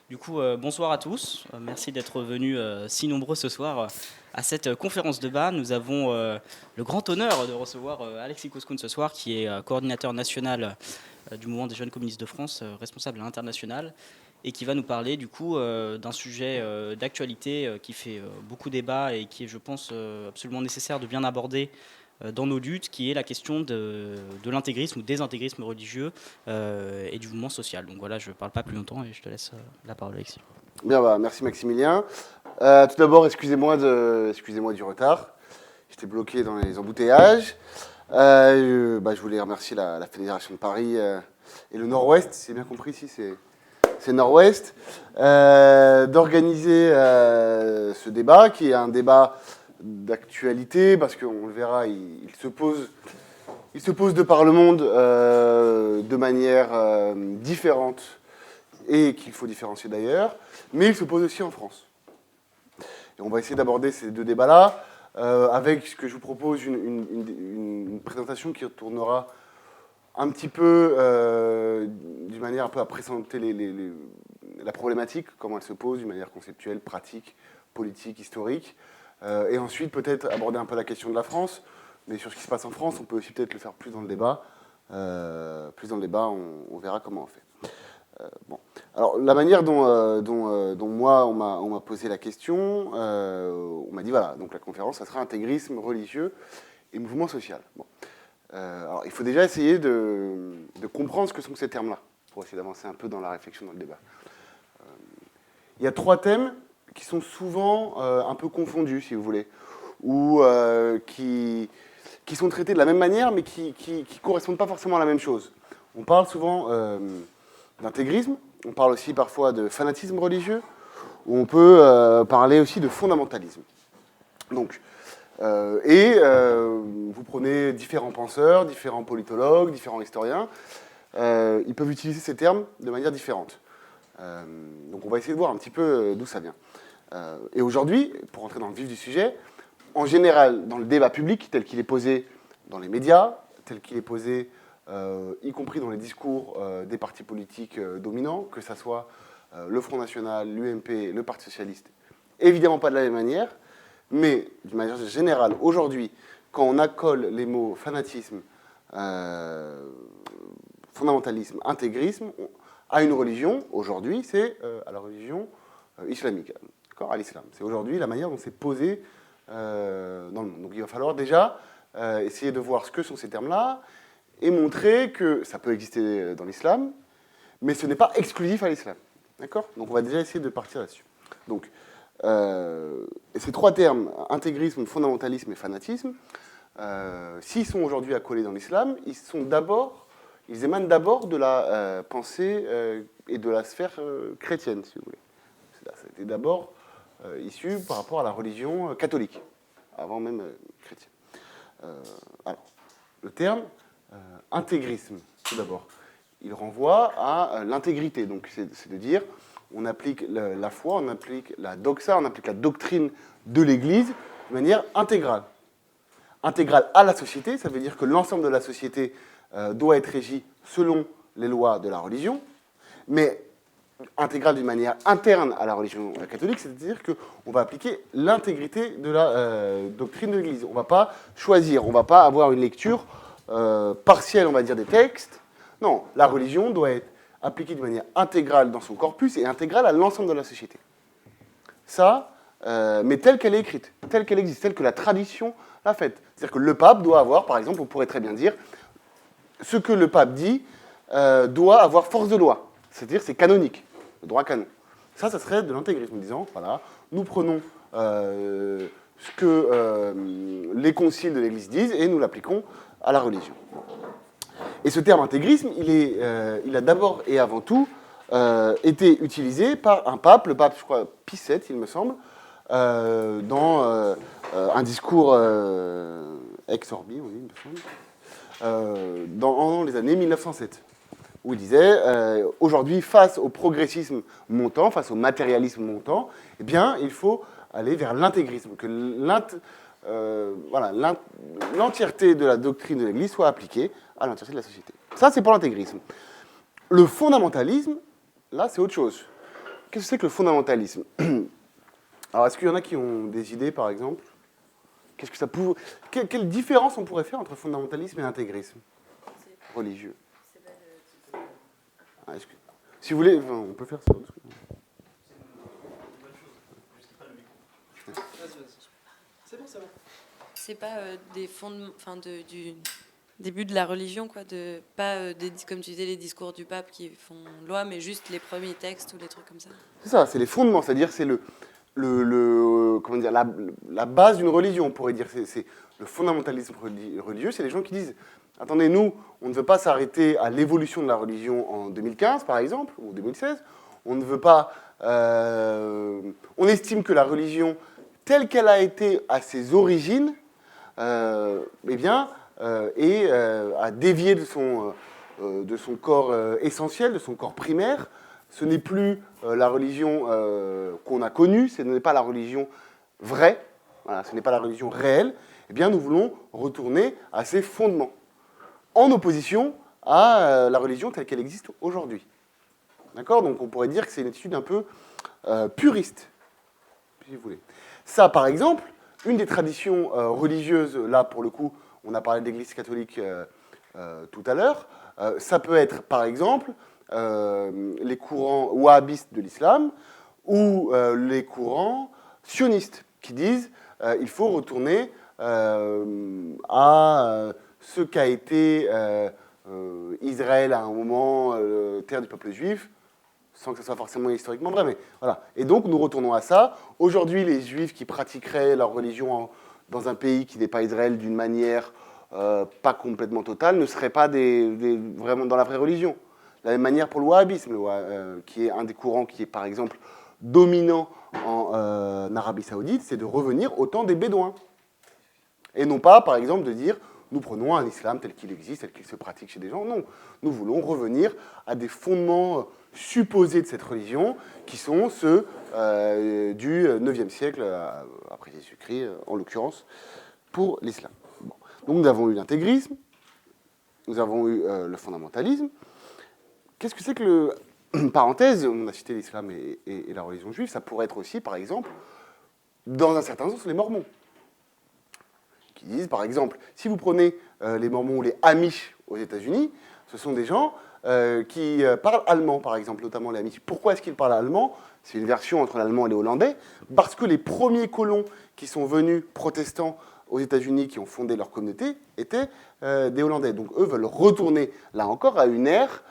Du coup, bonsoir à tous. Merci d'être venus si nombreux ce soir à cette conférence de bas. Nous avons le grand honneur de recevoir Alexis Kouskoun ce soir, qui est coordinateur national du mouvement des jeunes communistes de France, responsable à l'international, et qui va nous parler du coup d'un sujet d'actualité qui fait beaucoup débat et qui est, je pense, absolument nécessaire de bien aborder dans nos luttes, qui est la question de l'intégrisme ou désintégrisme religieux et du mouvement social. Donc voilà, je ne parle pas plus longtemps et je te laisse la parole, Alexis. Bien, merci Maximilien. Tout d'abord, excusez-moi du retard. J'étais bloqué dans les embouteillages. Je voulais remercier la Fédération de Paris et le Nord-Ouest, c'est bien compris ici, c'est Nord-Ouest, d'organiser ce débat, qui est un débat d'actualité, parce qu'on le verra, il se pose de par le monde de manière différente, et qu'il faut différencier d'ailleurs, mais il se pose aussi en France. Et on va essayer d'aborder ces deux débats-là avec ce que je vous propose, une présentation qui retournera un petit peu d'une manière un peu à présenter la problématique, comment elle se pose, d'une manière conceptuelle, pratique, politique, historique, et ensuite peut-être aborder un peu la question de la France, mais sur ce qui se passe en France, on peut aussi peut-être le faire plus dans le débat. On verra comment on fait. Bon. Alors, la manière dont moi, on m'a posé la question, on m'a dit, voilà, donc la conférence, ça sera intégrisme religieux et mouvement social. Bon. Alors, il faut déjà essayer de comprendre ce que sont ces termes-là, pour essayer d'avancer un peu dans la réflexion, dans le débat. Il y a trois thèmes qui sont souvent un peu confondus, si vous voulez, ou qui sont traités de la même manière, mais qui ne correspondent pas forcément à la même chose. On parle souvent d'intégrisme, on parle aussi parfois de fanatisme religieux, ou on peut parler aussi de fondamentalisme. Donc, vous prenez différents penseurs, différents politologues, différents historiens, ils peuvent utiliser ces termes de manière différente. Donc on va essayer de voir un petit peu d'où ça vient. Et aujourd'hui, pour rentrer dans le vif du sujet, en général, dans le débat public, tel qu'il est posé dans les médias, tel qu'il est posé y compris dans les discours des partis politiques dominants, que ce soit le Front National, l'UMP, le Parti Socialiste, évidemment pas de la même manière, mais d'une manière générale, aujourd'hui, quand on accole les mots fanatisme, fondamentalisme, intégrisme, à une religion, aujourd'hui, c'est à la religion islamique, à l'islam. C'est aujourd'hui la manière dont c'est posé dans le monde. Donc il va falloir déjà essayer de voir ce que sont ces termes-là, et montrer que ça peut exister dans l'islam, mais ce n'est pas exclusif à l'islam. D'accord ? Donc on va déjà essayer de partir là-dessus. Donc, ces trois termes, intégrisme, fondamentalisme et fanatisme, s'ils sont aujourd'hui accolés dans l'islam, ils émanent d'abord de la pensée et de la sphère chrétienne, si vous voulez. Ça a été d'abord issu par rapport à la religion catholique, avant même chrétienne. Alors, le terme intégrisme, tout d'abord, il renvoie à l'intégrité. Donc, c'est de dire, on applique la foi, on applique la doxa, on applique la doctrine de l'Église de manière intégrale. Intégrale à la société, ça veut dire que l'ensemble de la société doit être régi selon les lois de la religion, mais intégrale d'une manière interne à la religion catholique, c'est-à-dire qu'on va appliquer l'intégrité de la doctrine de l'Église. On ne va pas choisir, on ne va pas avoir une lecture partielle, on va dire, des textes. Non, la religion doit être appliquée de manière intégrale dans son corpus et intégrale à l'ensemble de la société. Ça, mais telle qu'elle est écrite, telle qu'elle existe, telle que la tradition l'a faite. C'est-à-dire que le pape doit avoir, par exemple, on pourrait très bien dire, ce que le pape dit doit avoir force de loi. C'est-à-dire c'est canonique, le droit canon. Ça serait de l'intégrisme, en disant, voilà, nous prenons ce que les conciles de l'Église disent et nous l'appliquons à la religion. Et ce terme intégrisme, il a d'abord et avant tout été utilisé par un pape, le pape, je crois, Pie VII, il me semble, dans un discours ex orbi, oui, il me semble, dans les années 1907, où il disait, aujourd'hui, face au progressisme montant, face au matérialisme montant, eh bien, il faut aller vers l'intégrisme, que l'entièreté de la doctrine de l'Église soit appliquée à l'entièreté de la société. Ça, c'est pour l'intégrisme. Le fondamentalisme, là, c'est autre chose. Qu'est-ce que c'est que le fondamentalisme? Alors, est-ce qu'il y en a qui ont des idées, par exemple? Qu'est-ce que ça peut... Quelle différence on pourrait faire entre fondamentalisme et intégrisme religieux? Ah, si vous voulez, enfin, on peut faire ça. C'est pas des fondements, enfin du début de la religion, quoi, de pas comme tu disais les discours du pape qui font loi, mais juste les premiers textes ou les trucs comme ça. C'est ça, c'est les fondements, c'est-à-dire c'est comment dire, la base d'une religion, on pourrait dire. C'est le fondamentalisme religieux, c'est les gens qui disent, attendez, nous, on ne veut pas s'arrêter à l'évolution de la religion en 2015, par exemple, ou 2016. On ne veut pas... on estime que la religion, telle qu'elle a été à ses origines, eh bien, a dévié de son corps essentiel, de son corps primaire. Ce n'est plus la religion qu'on a connue, ce n'est pas la religion vraie, voilà, ce n'est pas la religion réelle. Eh bien, nous voulons retourner à ses fondements, en opposition à la religion telle qu'elle existe aujourd'hui. D'accord? Donc on pourrait dire que c'est une attitude un peu puriste, si vous voulez. Ça, par exemple, une des traditions religieuses, là pour le coup, on a parlé de l'Église catholique tout à l'heure, ça peut être, par exemple, les courants wahhabistes de l'islam ou les courants sionistes qui disent il faut retourner à ce qu'a été Israël à un moment, terre du peuple juif, sans que ce soit forcément historiquement vrai, mais voilà. Et donc nous retournons à ça. Aujourd'hui, les juifs qui pratiqueraient leur religion dans un pays qui n'est pas Israël d'une manière pas complètement totale ne seraient pas vraiment dans la vraie religion. De la même manière pour le wahhabisme, qui est un des courants qui est par exemple dominant en Arabie Saoudite, c'est de revenir au temps des Bédouins. Et non pas, par exemple, de dire nous prenons un islam tel qu'il existe, tel qu'il se pratique chez des gens. Non, nous voulons revenir à des fondements supposés de cette religion, qui sont ceux du IXe siècle, après Jésus-Christ, en l'occurrence, pour l'islam. Bon. Donc nous avons eu l'intégrisme, nous avons eu le fondamentalisme. Qu'est-ce que c'est que le... Parenthèse, on a cité l'islam et la religion juive, ça pourrait être aussi, par exemple, dans un certain sens, les Mormons. Qui disent, par exemple, si vous prenez les Mormons ou les Amish aux États-Unis, ce sont des gens qui parlent allemand, par exemple, notamment les Amish. Pourquoi est-ce qu'ils parlent allemand? C'est une version entre l'allemand et les hollandais, parce que les premiers colons qui sont venus protestants aux États-Unis, qui ont fondé leur communauté, étaient des Hollandais. Donc eux veulent retourner, là encore, à une ère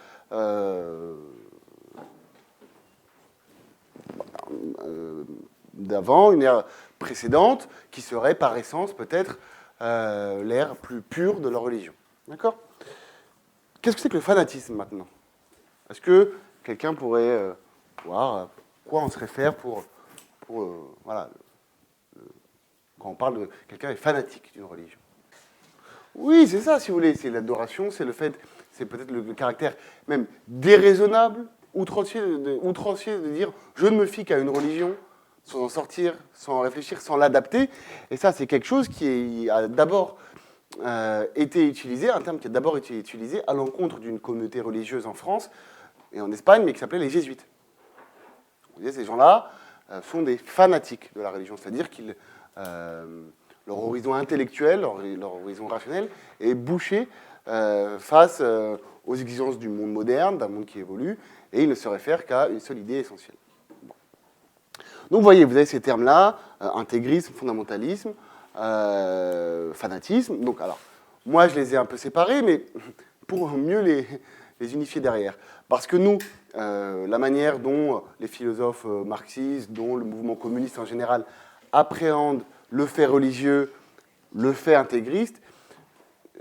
d'avant, une ère précédente, qui serait par essence peut-être l'ère plus pure de leur religion. D'accord? Qu'est-ce que c'est que le fanatisme maintenant? Est-ce que quelqu'un pourrait voir à quoi on se réfère pour voilà, quand on parle de quelqu'un est fanatique d'une religion? Oui, c'est ça, si vous voulez. C'est l'adoration, c'est le fait, c'est peut-être le caractère même déraisonnable, outrancier de dire je ne me fie qu'à une religion, sans en sortir, sans en réfléchir, sans l'adapter. Et ça, c'est quelque chose qui a d'abord été utilisé, un terme qui a d'abord été utilisé à l'encontre d'une communauté religieuse en France et en Espagne, mais qui s'appelait les jésuites. Vous voyez, ces gens-là sont des fanatiques de la religion, c'est-à-dire qu'ils leur horizon intellectuel, leur horizon rationnel est bouché face aux exigences du monde moderne, d'un monde qui évolue, et ils ne se réfèrent qu'à une seule idée essentielle. Bon. Donc vous voyez, vous avez ces termes-là, intégrisme, fondamentalisme, fanatisme. Donc alors, moi je les ai un peu séparés, mais pour mieux les unifier derrière. Parce que nous, la manière dont les philosophes marxistes, dont le mouvement communiste en général appréhendent le fait religieux, le fait intégriste,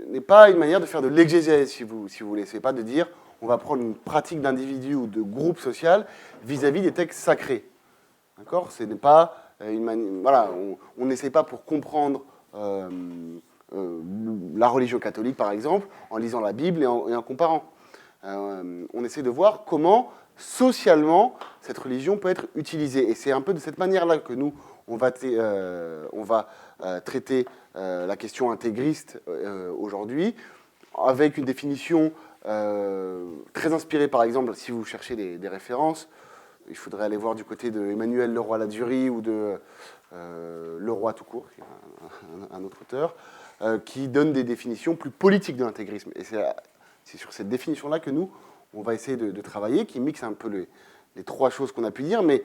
n'est pas une manière de faire de l'exégèse, si vous voulez. Ce n'est pas de dire on va prendre une pratique d'individu ou de groupe social vis-à-vis des textes sacrés. D'accord? Ce n'est pas une manière. Voilà, on n'essaie pas pour comprendre la religion catholique, par exemple, en lisant la Bible et en comparant. On essaie de voir comment, socialement, cette religion peut être utilisée. Et c'est un peu de cette manière-là que nous, on va traiter la question intégriste aujourd'hui, avec une définition très inspirée, par exemple, si vous cherchez des références, il faudrait aller voir du côté de Emmanuel Leroy-Ladurie ou de Leroy tout court, qui est un autre auteur, qui donne des définitions plus politiques de l'intégrisme. Et c'est sur cette définition-là que nous, on va essayer de travailler, qui mixe un peu les trois choses qu'on a pu dire, mais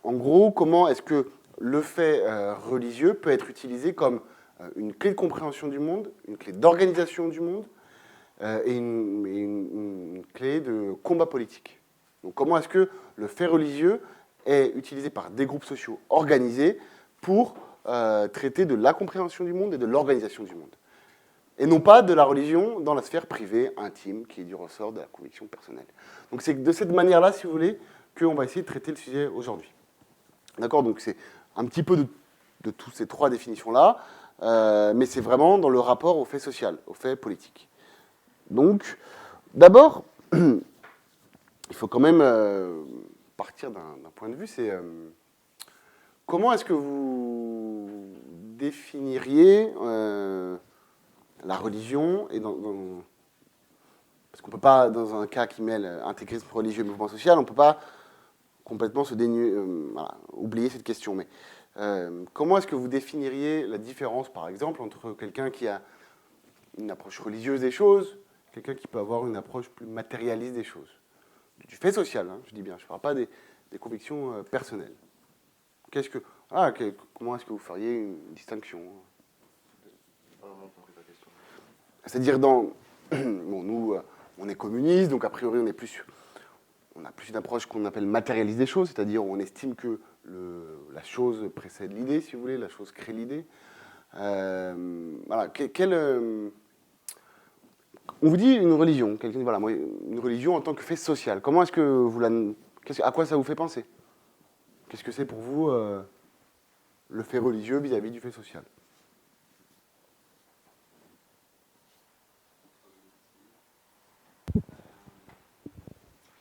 en gros, comment est-ce que le fait religieux peut être utilisé comme une clé de compréhension du monde, une clé d'organisation du monde et une clé de combat politique. Donc comment est-ce que le fait religieux est utilisé par des groupes sociaux organisés pour traiter de la compréhension du monde et de l'organisation du monde. Et non pas de la religion dans la sphère privée, intime, qui est du ressort de la conviction personnelle. Donc c'est de cette manière-là, si vous voulez, qu'on va essayer de traiter le sujet aujourd'hui. D'accord? Donc c'est un petit peu de toutes ces trois définitions-là, mais c'est vraiment dans le rapport au fait social, au fait politique. Donc, d'abord, il faut quand même partir d'un point de vue, c'est comment est-ce que vous définiriez la religion et parce qu'on ne peut pas, dans un cas qui mêle intégrisme religieux et mouvement social, on ne peut pas complètement oublier cette question. Mais comment est-ce que vous définiriez la différence, par exemple, entre quelqu'un qui a une approche religieuse des choses, quelqu'un qui peut avoir une approche plus matérialiste des choses, du fait social, hein, je dis bien, je ne parle pas des convictions personnelles. Comment est-ce que vous feriez une distinction? C'est-à-dire, bon, nous, on est communistes, donc a priori, on a plus une approche qu'on appelle matérialiste des choses, c'est-à-dire on estime que la chose précède l'idée, si vous voulez, la chose crée l'idée. Voilà, on vous dit une religion, quelqu'un dit voilà, moi, une religion en tant que fait social. Comment est-ce que à quoi ça vous fait penser? Qu'est-ce que c'est pour vous le fait religieux vis-à-vis du fait social?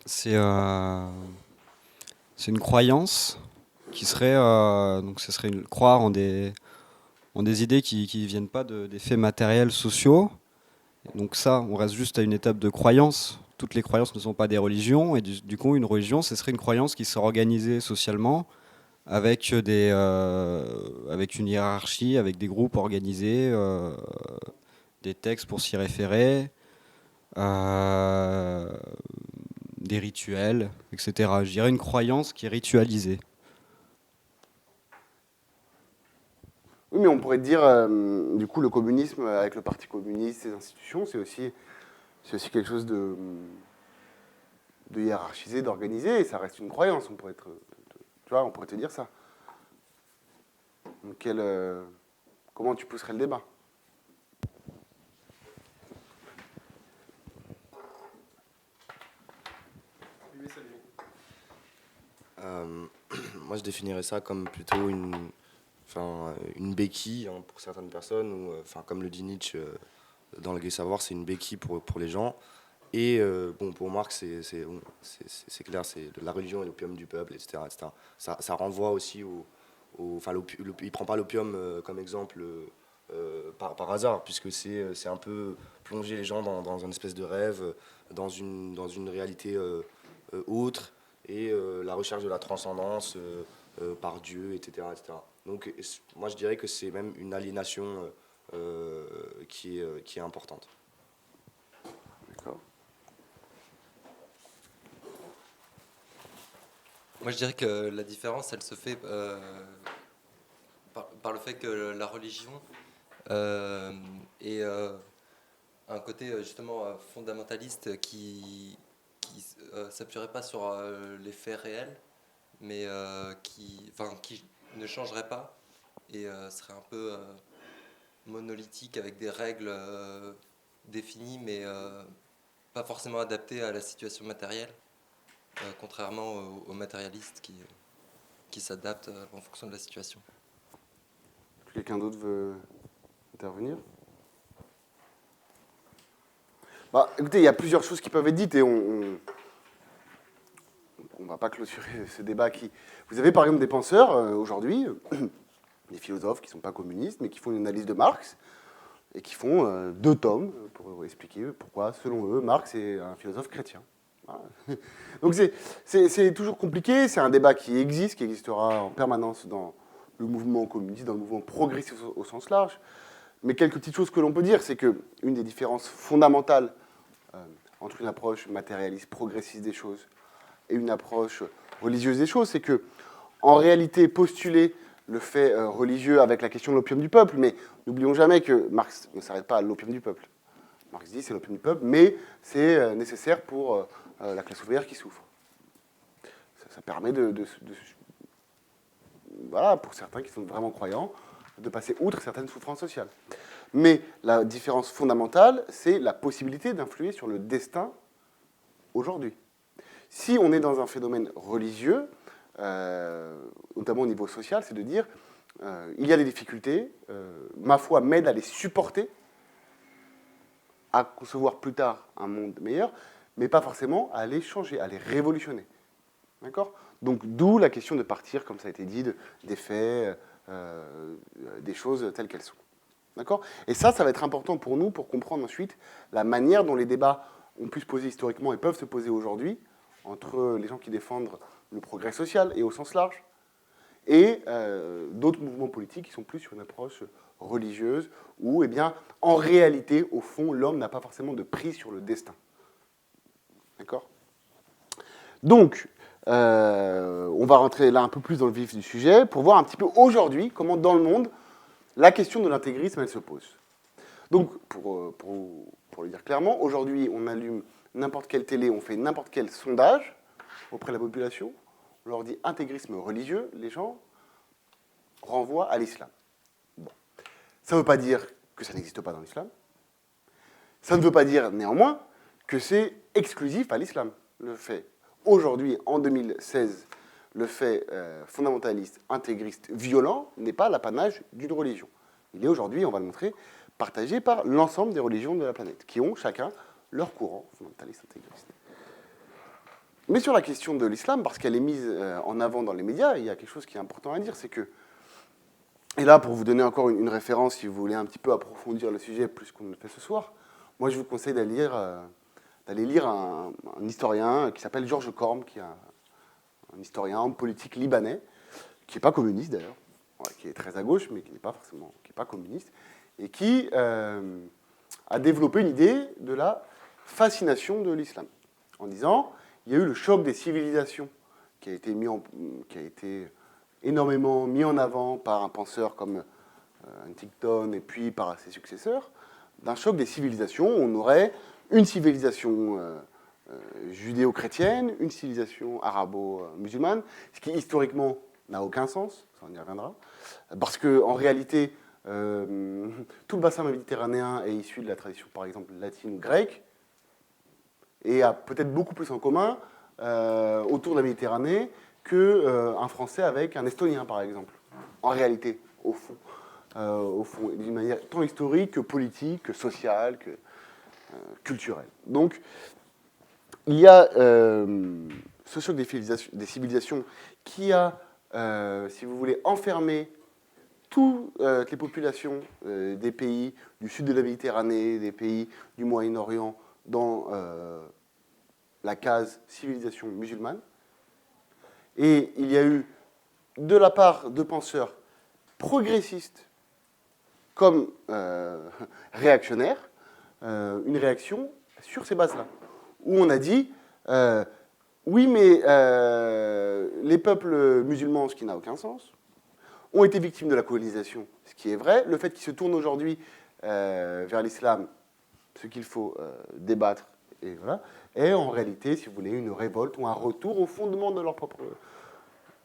C'est une croyance qui serait donc ce serait croire en des idées qui ne viennent pas des faits matériels sociaux. Donc ça, on reste juste à une étape de croyance. Toutes les croyances ne sont pas des religions, et du coup, une religion, ce serait une croyance qui serait organisée socialement avec avec une hiérarchie, avec des groupes organisés, des textes pour s'y référer, des rituels, etc. Je dirais une croyance qui est ritualisée. Oui, mais on pourrait dire, du coup, le communisme, avec le Parti communiste, ses institutions, c'est aussi quelque chose de hiérarchisé, d'organisé, et ça reste une croyance. On pourrait te dire ça. Donc, comment tu pousserais le débat? Moi, je définirais ça comme plutôt une béquille, hein, pour certaines personnes, ou comme le dit Nietzsche dans Le Gai Savoir, c'est une béquille pour les gens. Et bon, pour Marx, c'est clair, c'est la religion et l'opium du peuple, etc., etc. Ça renvoie aussi il prend pas l'opium comme exemple par hasard, puisque c'est un peu plonger les gens dans une espèce de rêve, dans une réalité autre, et la recherche de la transcendance par Dieu, etc., etc. Donc moi je dirais que c'est même une aliénation qui est importante. D'accord. Moi, je dirais que la différence, elle se fait par le fait que la religion est un côté justement fondamentaliste qui s'appuierait pas sur les faits réels, mais qui ne changerait pas et serait un peu monolithique avec des règles définies, mais pas forcément adaptées à la situation matérielle. Contrairement aux matérialistes qui s'adaptent en fonction de la situation. Quelqu'un d'autre veut intervenir? Bah, écoutez, il y a plusieurs choses qui peuvent être dites et on va pas clôturer ce débat. Vous avez par exemple des penseurs aujourd'hui, des philosophes qui ne sont pas communistes, mais qui font une analyse de Marx et qui font 2 tomes pour expliquer pourquoi, selon eux, Marx est un philosophe chrétien. Voilà. Donc c'est toujours compliqué, c'est un débat qui existe, qui existera en permanence dans le mouvement communiste, dans le mouvement progressiste au sens large. Mais quelques petites choses que l'on peut dire, c'est qu'une des différences fondamentales entre une approche matérialiste, progressiste des choses et une approche religieuse des choses, c'est que, en réalité, postuler le fait religieux avec la question de l'opium du peuple, mais n'oublions jamais que Marx ne s'arrête pas à l'opium du peuple. Marx dit c'est l'opium du peuple, mais c'est nécessaire pour la classe ouvrière qui souffre. Ça permet voilà, pour certains qui sont vraiment croyants, de passer outre certaines souffrances sociales. Mais la différence fondamentale, c'est la possibilité d'influer sur le destin aujourd'hui. Si on est dans un phénomène religieux, notamment au niveau social, c'est de dire il y a des difficultés, ma foi m'aide à les supporter, à concevoir plus tard un monde meilleur, mais pas forcément à les changer, à les révolutionner. D'accord ? Donc d'où la question de partir, comme ça a été dit, des faits, des choses telles qu'elles sont. D'accord ? Et ça va être important pour nous pour comprendre ensuite la manière dont les débats ont pu se poser historiquement et peuvent se poser aujourd'hui entre les gens qui défendent le progrès social et au sens large, et d'autres mouvements politiques qui sont plus sur une approche religieuse, où, eh bien, en réalité, au fond, l'homme n'a pas forcément de prise sur le destin. D'accord ? Donc, on va rentrer là un peu plus dans le vif du sujet, pour voir un petit peu aujourd'hui comment, dans le monde, la question de l'intégrisme, elle se pose. Donc, pour le dire clairement, aujourd'hui, on allume n'importe quelle télé, on fait n'importe quel sondage auprès de la population, on leur dit intégrisme religieux, les gens renvoient à l'islam. Bon. Ça ne veut pas dire que ça n'existe pas dans l'islam. Ça ne veut pas dire, néanmoins, que c'est exclusif à l'islam. Le fait, aujourd'hui, en 2016, le fait fondamentaliste, intégriste, violent, n'est pas l'apanage d'une religion. Il est aujourd'hui, on va le montrer, partagé par l'ensemble des religions de la planète, qui ont chacun leur courant fondamentaliste, intégriste. Mais sur la question de l'islam, parce qu'elle est mise en avant dans les médias, il y a quelque chose qui est important à dire, c'est que, et là, pour vous donner encore une référence, si vous voulez un petit peu approfondir le sujet plus qu'on le fait ce soir, moi je vous conseille d'aller lire un historien qui s'appelle Georges Corm, qui est un historien, homme politique libanais, qui n'est pas communiste d'ailleurs, qui est très à gauche, mais qui n'est pas communiste, et qui a développé une idée de la fascination de l'islam, en disant il y a eu le choc des civilisations qui a été énormément mis en avant par un penseur comme Huntington et puis par ses successeurs, d'un choc des civilisations. On aurait une civilisation judéo-chrétienne, une civilisation arabo-musulmane, ce qui historiquement n'a aucun sens, ça on y reviendra, parce qu'en réalité, tout le bassin méditerranéen est issu de la tradition, par exemple, latine ou grecque, et a peut-être beaucoup plus en commun autour de la Méditerranée qu'un Français avec un Estonien, par exemple. En réalité, au fond, d'une manière tant historique que politique, que sociale, que culturelle. Donc, il y a ce choc des civilisations qui a, si vous voulez, enfermé toutes les populations des pays du sud de la Méditerranée, des pays du Moyen-Orient, dans la case civilisation musulmane. Et il y a eu, de la part de penseurs progressistes comme réactionnaires, une réaction sur ces bases-là, où on a dit oui, mais les peuples musulmans, ce qui n'a aucun sens, ont été victimes de la colonisation, ce qui est vrai. Le fait qu'ils se tournent aujourd'hui vers l'islam, ce qu'il faut débattre, et voilà, est en réalité, si vous voulez, une révolte ou un retour au fondement de leur propre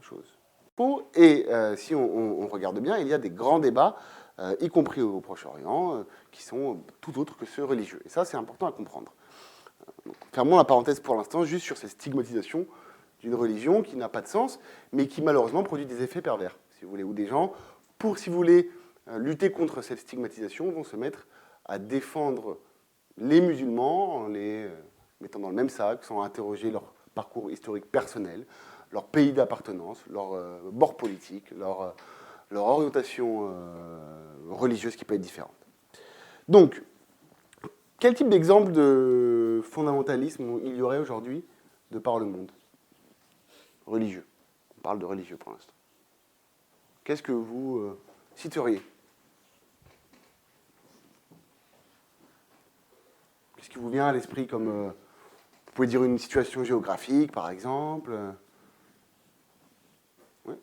chose. Et si on regarde bien, il y a des grands débats, y compris au Proche-Orient, qui sont tout autres que ceux religieux. Et ça, c'est important à comprendre. Donc, fermons la parenthèse pour l'instant, juste sur cette stigmatisation d'une religion qui n'a pas de sens, mais qui malheureusement produit des effets pervers, si vous voulez, où des gens, pour, si vous voulez, lutter contre cette stigmatisation, vont se mettre à défendre les musulmans en les mettant dans le même sac, sans interroger leur parcours historique personnel, leur pays d'appartenance, leur bord politique, leur orientation religieuse qui peut être différente. Donc, quel type d'exemple de fondamentalisme il y aurait aujourd'hui de par le monde. Religieux. On parle de religieux pour l'instant. Qu'est-ce que vous citeriez? Qu'est-ce qui vous vient à l'esprit comme... vous pouvez dire une situation géographique, par exemple. Ouais.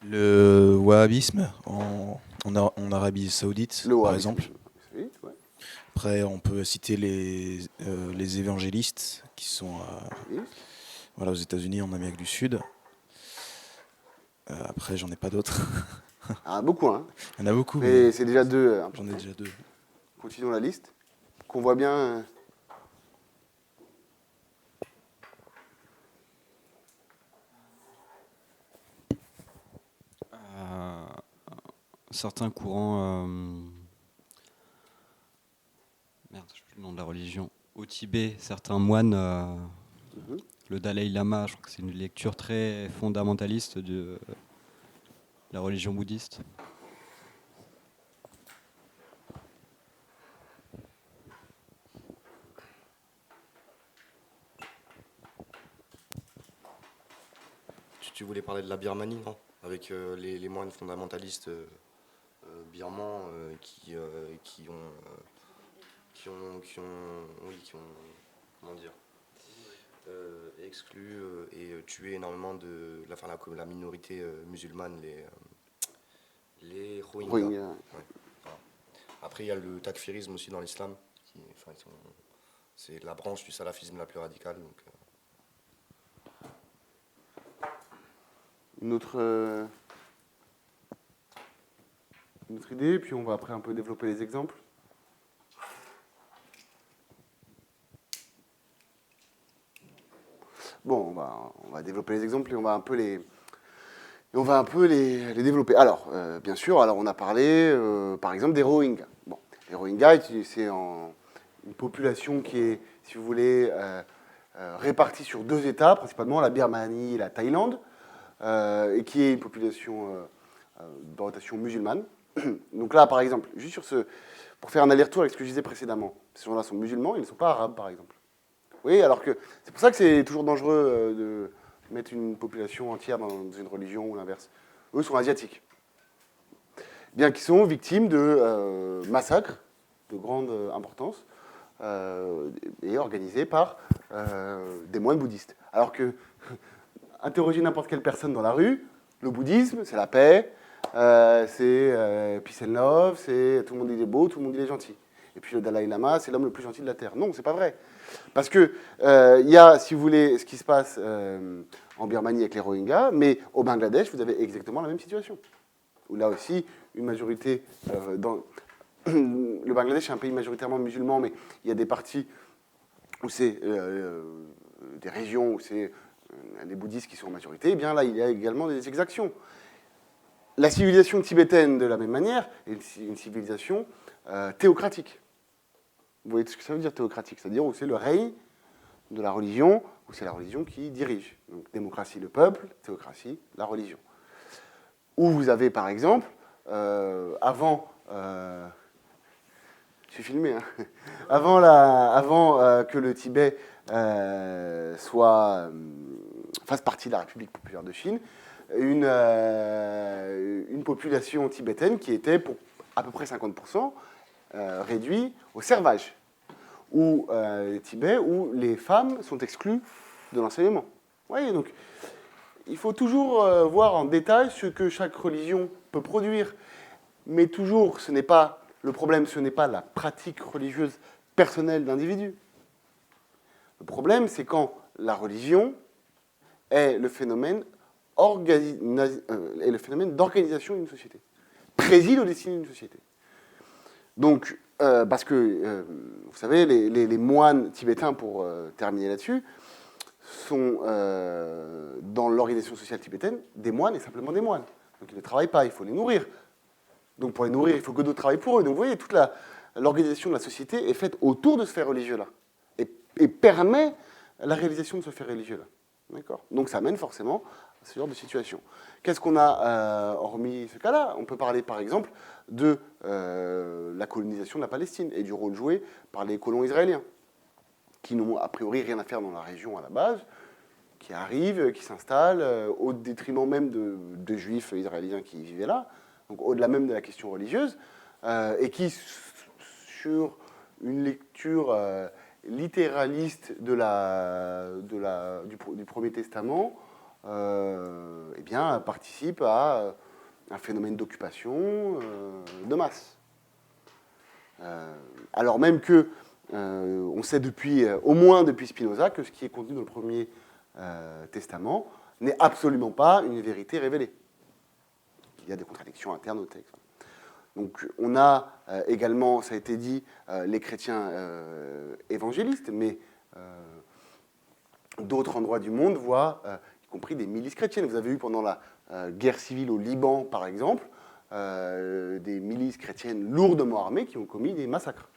Le wahhabisme en Arabie Saoudite, Le par wahhabisme. exemple. Oui, ouais. Après, on peut citer les évangélistes qui sont Oui. voilà, aux États-Unis, en Amérique du Sud. Après, j'en ai pas d'autres. Ah, beaucoup, hein. Il y en a beaucoup, Mais mais c'est déjà deux. j'en ai déjà 2. Continuons la liste. Qu'on voit bien. Certains courants, merde, je sais plus le nom de la religion, au Tibet, certains moines, Mhm. le Dalai Lama, je crois que c'est une lecture très fondamentaliste de la religion bouddhiste. Tu voulais parler de la Birmanie, non? Avec les moines fondamentalistes birmans comment dire, exclu et tué énormément de la minorité musulmane, les Rohingyas. Rohingya. Ouais, voilà. Après, il y a le takfirisme aussi dans l'islam. C'est la branche du salafisme la plus radicale. Donc, Une autre idée, puis on va après un peu développer les exemples. Bon, on va développer les exemples et on va un peu les développer. Alors, bien sûr, alors on a parlé, par exemple, des Rohingyas. Bon, les Rohingyas, c'est une population qui est, si vous voulez, répartie sur 2 États, principalement la Birmanie et la Thaïlande, et qui est une population d'orientation musulmane. Donc là, par exemple, juste pour faire un aller-retour avec ce que je disais précédemment, ces gens-là sont musulmans, ils ne sont pas arabes, par exemple. Oui, alors que c'est pour ça que c'est toujours dangereux de mettre une population entière dans une religion ou l'inverse. Eux sont asiatiques. Bien qu'ils sont victimes de massacres de grande importance et organisés par des moines bouddhistes. Alors que interroger n'importe quelle personne dans la rue, le bouddhisme, c'est la paix, c'est peace and love, c'est tout le monde il est beau, tout le monde il est gentil. Et puis le Dalai Lama, c'est l'homme le plus gentil de la Terre. Non, c'est pas vrai. Parce que il y a, si vous voulez, ce qui se passe en Birmanie avec les Rohingyas, mais au Bangladesh, vous avez exactement la même situation. Où là aussi, une majorité le Bangladesh est un pays majoritairement musulman, mais il y a des parties où c'est des régions où c'est les bouddhistes qui sont en majorité. Et bien là, il y a également des exactions. La civilisation tibétaine, de la même manière, est une civilisation théocratique. Vous voyez ce que ça veut dire théocratique? C'est-à-dire où c'est le règne de la religion, où c'est la religion qui dirige. Donc démocratie, le peuple, théocratie, la religion. Où vous avez par exemple, avant... je suis filmé, hein. Avant que le Tibet fasse partie de la République populaire de Chine, une population tibétaine qui était pour à peu près 50% réduite au servage, où Tibet, où les femmes sont exclues de l'enseignement. Vous voyez, donc il faut toujours voir en détail ce que chaque religion peut produire, mais toujours, le problème, ce n'est pas la pratique religieuse personnelle d'individus. Le problème, c'est quand la religion est le phénomène d'organisation d'une société, préside au destin d'une société. Donc, parce que, vous savez, les moines tibétains, pour terminer là-dessus, sont, dans l'organisation sociale tibétaine, des moines et simplement des moines. Donc, ils ne travaillent pas, il faut les nourrir. Donc, pour les nourrir, il faut que d'autres travaillent pour eux. Donc, vous voyez, toute l'organisation de la société est faite autour de ce fait religieux-là et permet la réalisation de ce fait religieux-là. D'accord? Donc, ça mène forcément à ce genre de situation. Qu'est-ce qu'on a hormis ce cas-là? On peut parler, par exemple, de la colonisation de la Palestine et du rôle joué par les colons israéliens, qui n'ont a priori rien à faire dans la région à la base, qui arrivent, qui s'installent, au détriment même de juifs israéliens qui vivaient là, donc au-delà même de la question religieuse, et qui, sur une lecture littéraliste du Premier Testament, eh bien, participent à un phénomène d'occupation de masse. Alors même que on sait au moins depuis Spinoza, que ce qui est contenu dans le Premier Testament n'est absolument pas une vérité révélée. Il y a des contradictions internes au texte. Donc on a également, ça a été dit, les chrétiens évangélistes, mais d'autres endroits du monde voient, y compris des milices chrétiennes. Vous avez eu pendant la guerre civile au Liban, par exemple, des milices chrétiennes lourdement armées qui ont commis des massacres.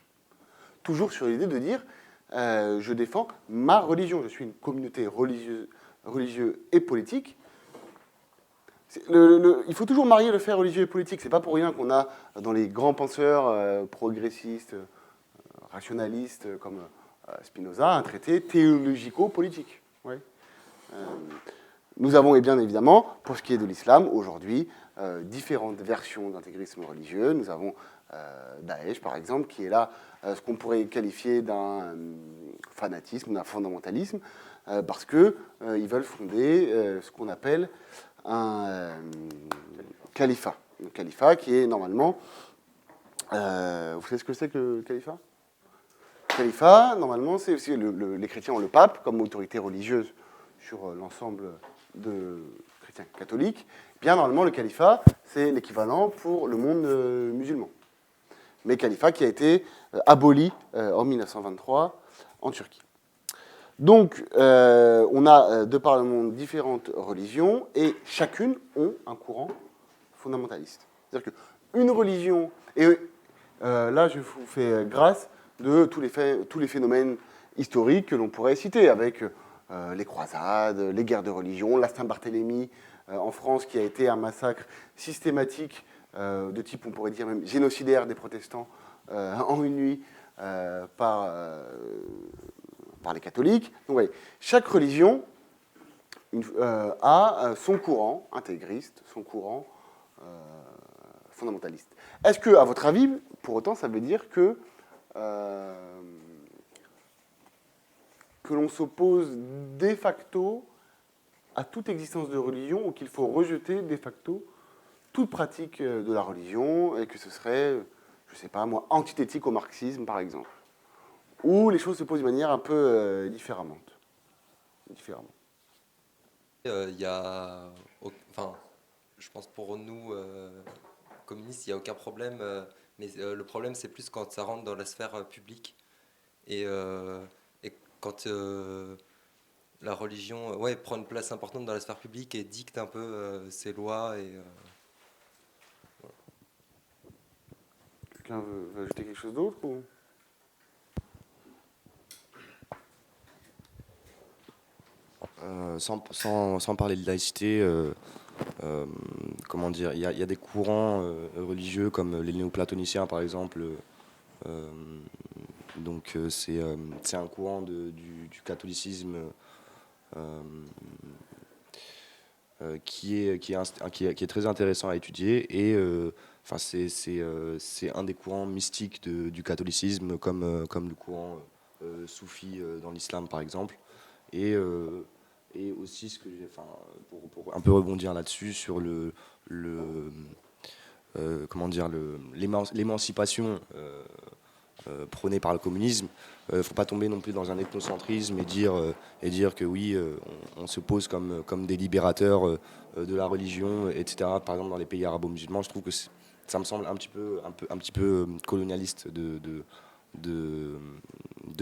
Toujours sur l'idée de dire, je défends ma religion, je suis une communauté religieuse et politique. Il faut toujours marier le fait religieux et politique. C'est pas pour rien qu'on a dans les grands penseurs progressistes, rationalistes comme Spinoza, un traité théologico-politique. Ouais. Nous avons, et bien évidemment, pour ce qui est de l'islam, aujourd'hui, différentes versions d'intégrisme religieux. Nous avons Daesh, par exemple, qui est là ce qu'on pourrait qualifier d'un fanatisme, d'un fondamentalisme, parce qu'ils veulent fonder ce qu'on appelle un califat. Un califat qui est normalement... vous savez ce que c'est que le califat ? Le califat, normalement, c'est aussi les chrétiens ont le pape comme autorité religieuse sur l'ensemble de chrétiens catholiques. Bien, normalement, le califat, c'est l'équivalent pour le monde musulman. Mais califat qui a été aboli en 1923 en Turquie. Donc, on a de par le monde différentes religions et chacune ont un courant fondamentaliste. C'est-à-dire qu'une religion, et là je vous fais grâce de tous les phénomènes historiques que l'on pourrait citer, avec les croisades, les guerres de religion, la Saint-Barthélemy en France qui a été un massacre systématique de type, on pourrait dire même génocidaire des protestants en une nuit par les catholiques. Donc, ouais, chaque religion a son courant intégriste, son courant fondamentaliste. Est-ce que, à votre avis, pour autant, ça veut dire que l'on s'oppose de facto à toute existence de religion ou qu'il faut rejeter de facto toute pratique de la religion et que ce serait, je ne sais pas moi, antithétique au marxisme, par exemple, où les choses se posent de manière un peu différemment. Il y a, enfin, je pense pour nous communistes, il n'y a aucun problème, mais le problème c'est plus quand ça rentre dans la sphère publique et quand la religion prend une place importante dans la sphère publique et dicte un peu ses lois. Voilà. Quelqu'un veut ajouter quelque chose d'autre ou... Sans parler de laïcité, comment dire, il y a des courants religieux comme les néoplatoniciens par exemple. Donc c'est un courant du catholicisme qui est très intéressant à étudier et enfin c'est un des courants mystiques du catholicisme comme le courant soufi dans l'islam par exemple et aussi ce que pour un peu rebondir là-dessus sur comment dire l'émancipation prônée par le communisme, faut pas tomber non plus dans un ethnocentrisme et dire que oui, on se pose comme des libérateurs de la religion, etc. Par exemple dans les pays arabo-musulmans, je trouve que ça me semble un petit peu colonialiste de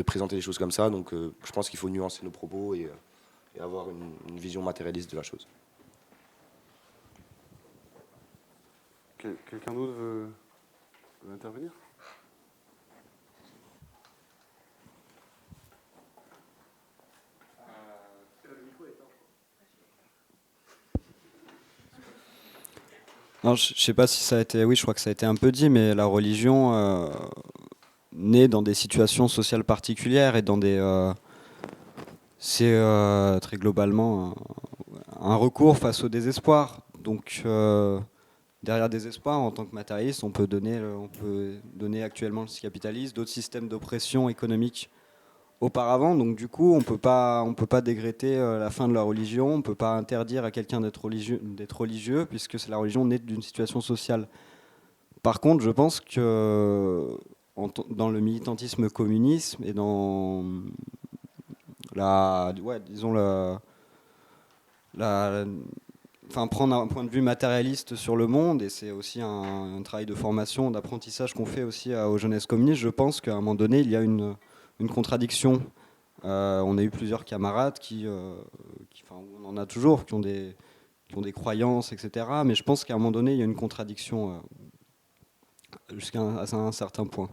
présenter les choses comme ça. Donc je pense qu'il faut nuancer nos propos et avoir une vision matérialiste de la chose. Quelqu'un d'autre veut intervenir ? Non, je sais pas si ça a été, oui, je crois que ça a été un peu dit, mais la religion naît dans des situations sociales particulières et dans c'est très globalement un recours face au désespoir. Donc derrière désespoir, en tant que matérialiste, on peut donner actuellement le capitalisme, d'autres systèmes d'oppression économique auparavant. Donc du coup, on peut pas décréter la fin de la religion, on peut pas interdire à quelqu'un d'être religieux, puisque la religion naît d'une situation sociale. Par contre, je pense que dans le militantisme communisme et dans disons la, enfin, prendre un point de vue matérialiste sur le monde, et c'est aussi un travail de formation, d'apprentissage qu'on fait aussi aux jeunesses communistes. Je pense qu'à un moment donné, il y a une contradiction. On a eu plusieurs camarades enfin, on en a toujours, qui ont des croyances, etc. Mais je pense qu'à un moment donné, il y a une contradiction jusqu'à un certain point.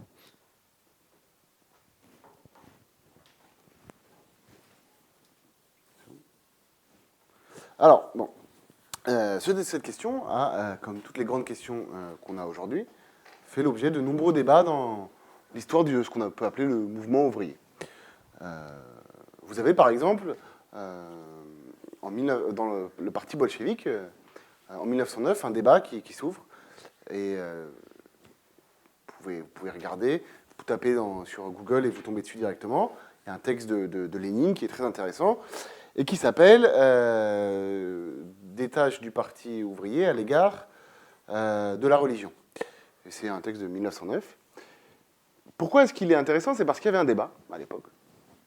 Alors, bon, cette question a, comme toutes les grandes questions qu'on a aujourd'hui, fait l'objet de nombreux débats dans l'histoire de ce qu'on peut appeler le mouvement ouvrier. Vous avez par exemple, dans le parti bolchevique, en 1909, un débat qui s'ouvre, et vous pouvez regarder, vous tapez sur Google et vous tombez dessus directement. Il y a un texte de Lénine qui est très intéressant, et qui s'appelle Des tâches du parti ouvrier à l'égard de la religion. C'est un texte de 1909. Pourquoi est-ce qu'il est intéressant? C'est parce qu'il y avait un débat à l'époque,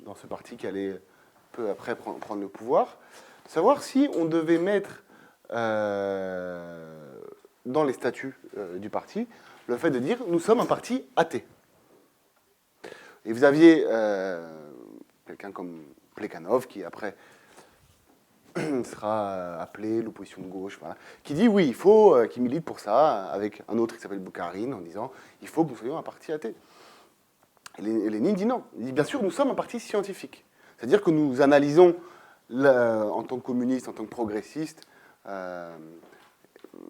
dans ce parti qui allait peu après prendre le pouvoir, savoir si on devait mettre dans les statuts du parti le fait de dire « nous sommes un parti athée ». Et vous aviez quelqu'un comme Plekhanov, qui après sera appelé l'opposition de gauche, voilà, qui dit oui, il faut, qui milite pour ça, avec un autre qui s'appelle Boukharine, en disant il faut que nous soyons un parti athée. Et Lénine dit non. Il dit bien sûr, nous sommes un parti scientifique. C'est-à-dire que nous analysons, en tant que communistes, en tant que progressistes,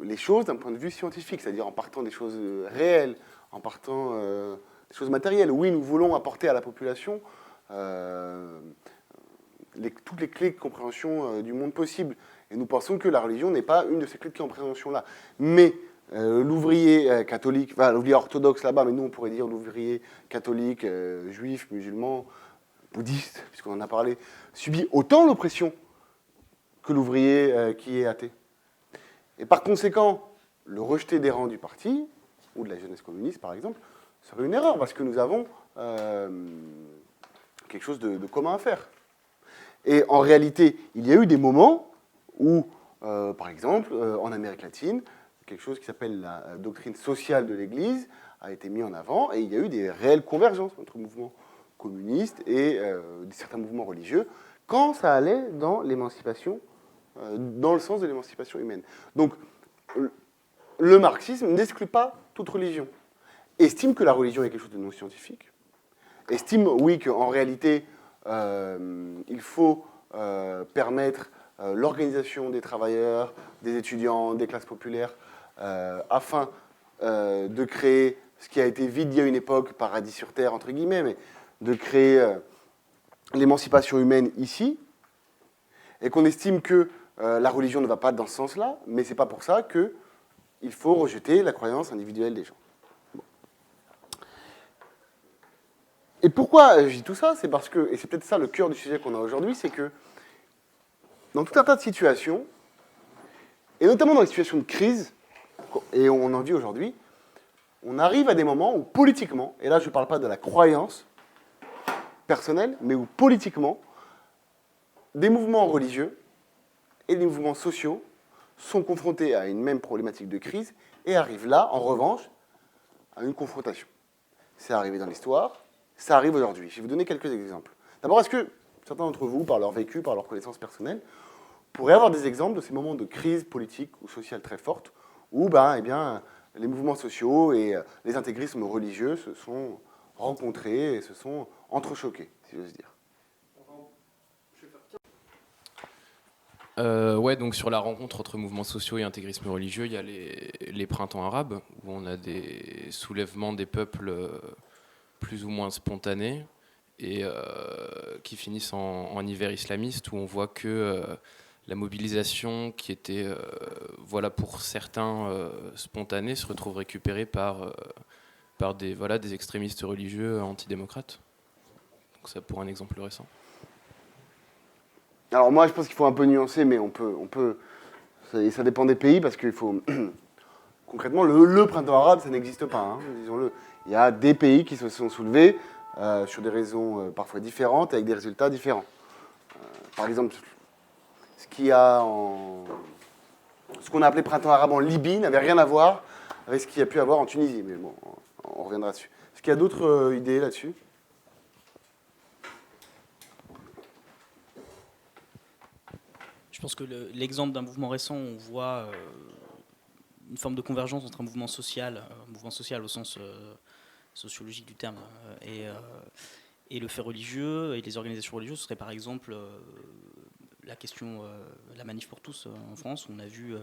les choses d'un point de vue scientifique, c'est-à-dire en partant des choses réelles, en partant des choses matérielles. Oui, nous voulons apporter à la population toutes les clés de compréhension du monde possible. Et nous pensons que la religion n'est pas une de ces clés de compréhension-là. Mais l'ouvrier catholique, enfin, l'ouvrier orthodoxe là-bas, mais nous on pourrait dire l'ouvrier catholique, juif, musulman, bouddhiste, puisqu'on en a parlé, subit autant l'oppression que l'ouvrier qui est athée. Et par conséquent, le rejeter des rangs du parti, ou de la jeunesse communiste par exemple, serait une erreur, parce que nous avons quelque chose de commun à faire. Et en réalité, il y a eu des moments où, par exemple, en Amérique latine, quelque chose qui s'appelle la doctrine sociale de l'Église a été mis en avant, et il y a eu des réelles convergences entre mouvements communistes et certains mouvements religieux, quand ça allait dans l'émancipation, dans le sens de l'émancipation humaine. Donc, le marxisme n'exclut pas toute religion. Estime que la religion est quelque chose de non scientifique. Estime, oui, qu'en réalité, il faut permettre l'organisation des travailleurs, des étudiants, des classes populaires, afin de créer ce qui a été vite dit à une époque, paradis sur terre, entre guillemets, mais de créer l'émancipation humaine ici, et qu'on estime que la religion ne va pas dans ce sens-là, mais c'est pas pour ça qu'il faut rejeter la croyance individuelle des gens. Bon. Et pourquoi je dis tout ça? C'est parce que, et c'est peut-être ça le cœur du sujet qu'on a aujourd'hui, c'est que dans tout un tas de situations, et notamment dans les situations de crise, et on en vit aujourd'hui, on arrive à des moments où politiquement, et là je ne parle pas de la croyance personnelle, mais où politiquement, des mouvements religieux et des mouvements sociaux sont confrontés à une même problématique de crise et arrivent là, en revanche, à une confrontation. C'est arrivé dans l'histoire, ça arrive aujourd'hui. Je vais vous donner quelques exemples. D'abord, est-ce que certains d'entre vous, par leur vécu, par leur connaissance personnelle, pourraient avoir des exemples de ces moments de crise politique ou sociale très forte où eh bien, les mouvements sociaux et les intégrismes religieux se sont rencontrés et se sont entrechoqués, si j'ose dire? Ouais, donc sur la rencontre entre mouvements sociaux et intégrisme religieux, il y a les printemps arabes, où on a des soulèvements des peuples plus ou moins spontanés, et qui finissent en hiver islamiste, où on voit que la mobilisation qui était, voilà, pour certains spontanée, se retrouve récupérée par des extrémistes religieux antidémocrates. Donc ça pour un exemple récent. Alors moi, je pense qu'il faut un peu nuancer, mais on peut ça dépend des pays, parce qu'il faut... Concrètement, le printemps arabe, ça n'existe pas, hein, disons-le. Il y a des pays qui se sont soulevés sur des raisons parfois différentes, avec des résultats différents. Par exemple, ce qu'on a appelé printemps arabe en Libye n'avait rien à voir avec ce qu'il y a pu avoir en Tunisie. Mais bon, on reviendra dessus. Est-ce qu'il y a d'autres idées là-dessus ? Je pense que l'exemple d'un mouvement récent, on voit une forme de convergence entre un mouvement social au sens sociologique du terme, et le fait religieux et les organisations religieuses. Ce serait par exemple la question, la manif pour tous en France. On a vu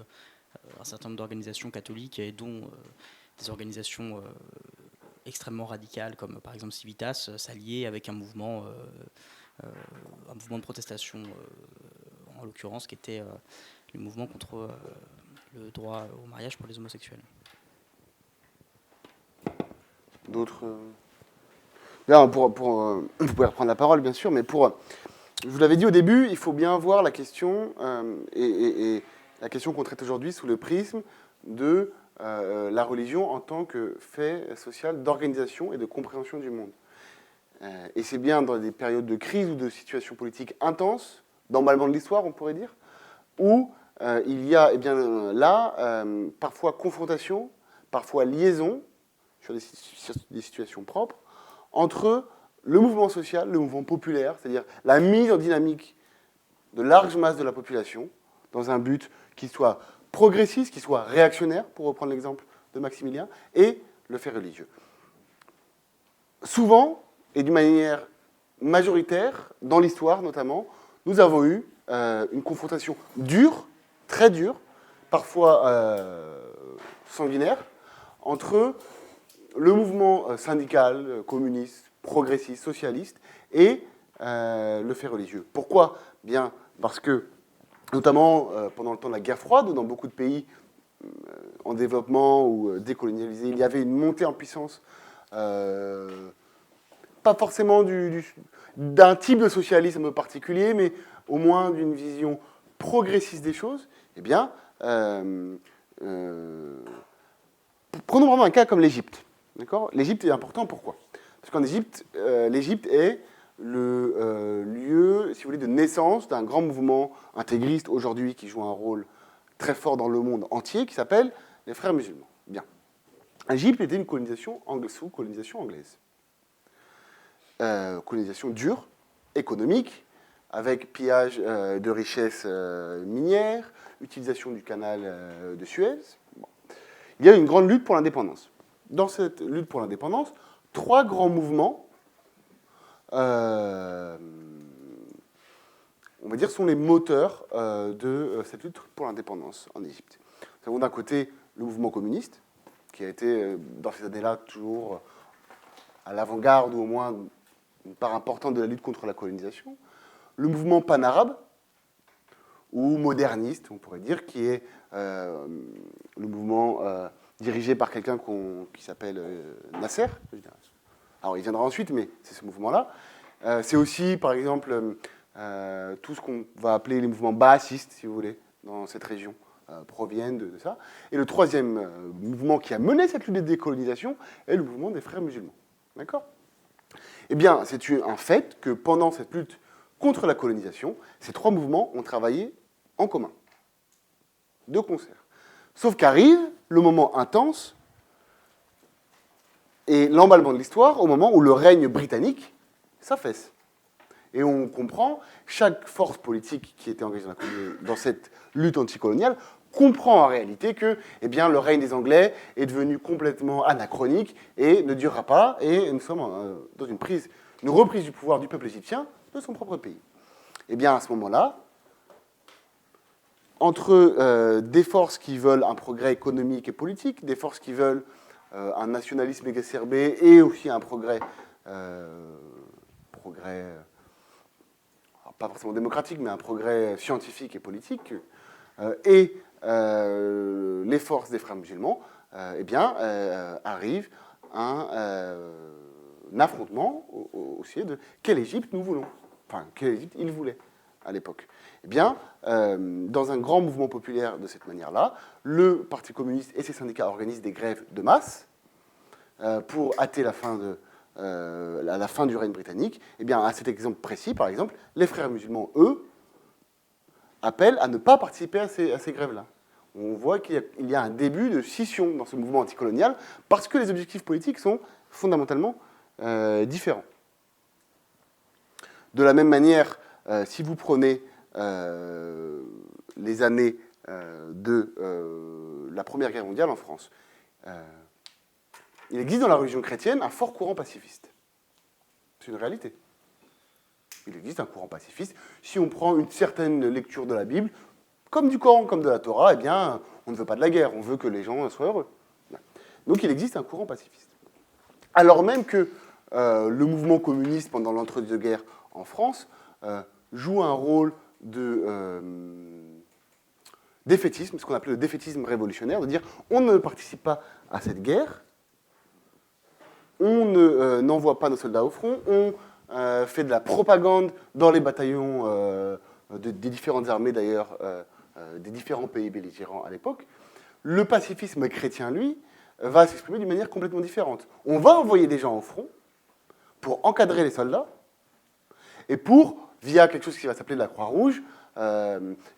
un certain nombre d'organisations catholiques, et dont des organisations extrêmement radicales, comme par exemple Civitas, s'allier avec un mouvement de protestation, en l'occurrence, qui était le mouvement contre le droit au mariage pour les homosexuels. D'autres Là, vous pouvez reprendre la parole, bien sûr, mais je vous l'avais dit au début, il faut bien voir la question, et la question qu'on traite aujourd'hui sous le prisme de la religion en tant que fait social d'organisation et de compréhension du monde. Et c'est bien dans des périodes de crise ou de situations politiques intenses, d'emballement de l'histoire, on pourrait dire, où il y a parfois confrontation, parfois liaison, sur des situations propres, entre le mouvement social, le mouvement populaire, c'est-à-dire la mise en dynamique de larges masses de la population, dans un but qui soit progressiste, qui soit réactionnaire, pour reprendre l'exemple de Maximilien, et le fait religieux. Souvent, et d'une manière majoritaire, dans l'histoire notamment, nous avons eu une confrontation dure, très dure, parfois sanguinaire, entre le mouvement syndical, communiste, progressiste, socialiste, et le fait religieux. Pourquoi ? Bien parce que, notamment pendant le temps de la guerre froide, dans beaucoup de pays en développement ou décolonialisés, il y avait une montée en puissance, pas forcément d'un type de socialisme particulier, mais au moins d'une vision progressiste des choses. Eh bien, prenons vraiment un cas comme l'Égypte. D'accord ? L'Égypte est important, pourquoi ? Parce qu'en Égypte, l'Égypte est le lieu, si vous voulez, de naissance d'un grand mouvement intégriste aujourd'hui qui joue un rôle très fort dans le monde entier, qui s'appelle les Frères musulmans. Bien. L'Égypte était une colonisation sous colonisation anglaise. Colonisation dure, économique, avec pillage de richesses minières, utilisation du canal de Suez. Bon. Il y a une grande lutte pour l'indépendance. Dans cette lutte pour l'indépendance, 3 grands mouvements, on va dire, sont les moteurs de cette lutte pour l'indépendance en Égypte. Nous avons d'un côté le mouvement communiste, qui a été, dans ces années-là, toujours à l'avant-garde, ou au moins une part importante de la lutte contre la colonisation. Le mouvement panarabe, ou moderniste, on pourrait dire, qui est le mouvement dirigé par quelqu'un qui s'appelle Nasser. Alors, il viendra ensuite, mais c'est ce mouvement-là. C'est aussi, par exemple, tout ce qu'on va appeler les mouvements baasistes, si vous voulez, dans cette région, proviennent de ça. Et le troisième mouvement qui a mené cette lutte de décolonisation est le mouvement des Frères musulmans. D'accord ? Eh bien, c'est un fait que pendant cette lutte contre la colonisation, ces 3 mouvements ont travaillé en commun, de concert. Sauf qu'arrive le moment intense et l'emballement de l'histoire au moment où le règne britannique s'affaisse. Et on comprend, chaque force politique qui était engagée dans cette lutte anticoloniale comprend en réalité que le règne des Anglais est devenu complètement anachronique et ne durera pas, et nous sommes dans une reprise du pouvoir du peuple égyptien de son propre pays. Eh bien, à ce moment-là, entre des forces qui veulent un progrès économique et politique, des forces qui veulent un nationalisme exacerbé et aussi un progrès, pas forcément démocratique, mais un progrès scientifique et politique, et les forces des frères musulmans, eh bien, arrive un affrontement aussi de quelle Égypte nous voulons, enfin, quelle Égypte ils voulaient à l'époque. Eh bien, dans un grand mouvement populaire de cette manière-là, le Parti communiste et ses syndicats organisent des grèves de masse pour hâter la fin du règne britannique. Eh bien, à cet exemple précis, par exemple, les frères musulmans, eux, appellent à ne pas participer à ces grèves-là. On voit qu'il y a un début de scission dans ce mouvement anticolonial parce que les objectifs politiques sont fondamentalement différents. De la même manière, si vous prenez les années de la Première Guerre mondiale en France, il existe dans la religion chrétienne un fort courant pacifiste. C'est une réalité. Il existe un courant pacifiste. Si on prend une certaine lecture de la Bible, comme du Coran, comme de la Torah, eh bien, on ne veut pas de la guerre, on veut que les gens soient heureux. Donc il existe un courant pacifiste. Alors même que le mouvement communiste pendant l'entre-deux-guerres en France joue un rôle de défaitisme, ce qu'on appelle le défaitisme révolutionnaire, de dire on ne participe pas à cette guerre, on n'envoie pas nos soldats au front, on fait de la propagande dans les bataillons des différentes armées d'ailleurs, des différents pays belligérants à l'époque. Le pacifisme chrétien, lui, va s'exprimer d'une manière complètement différente. On va envoyer des gens au front pour encadrer les soldats et pour, via quelque chose qui va s'appeler la Croix-Rouge,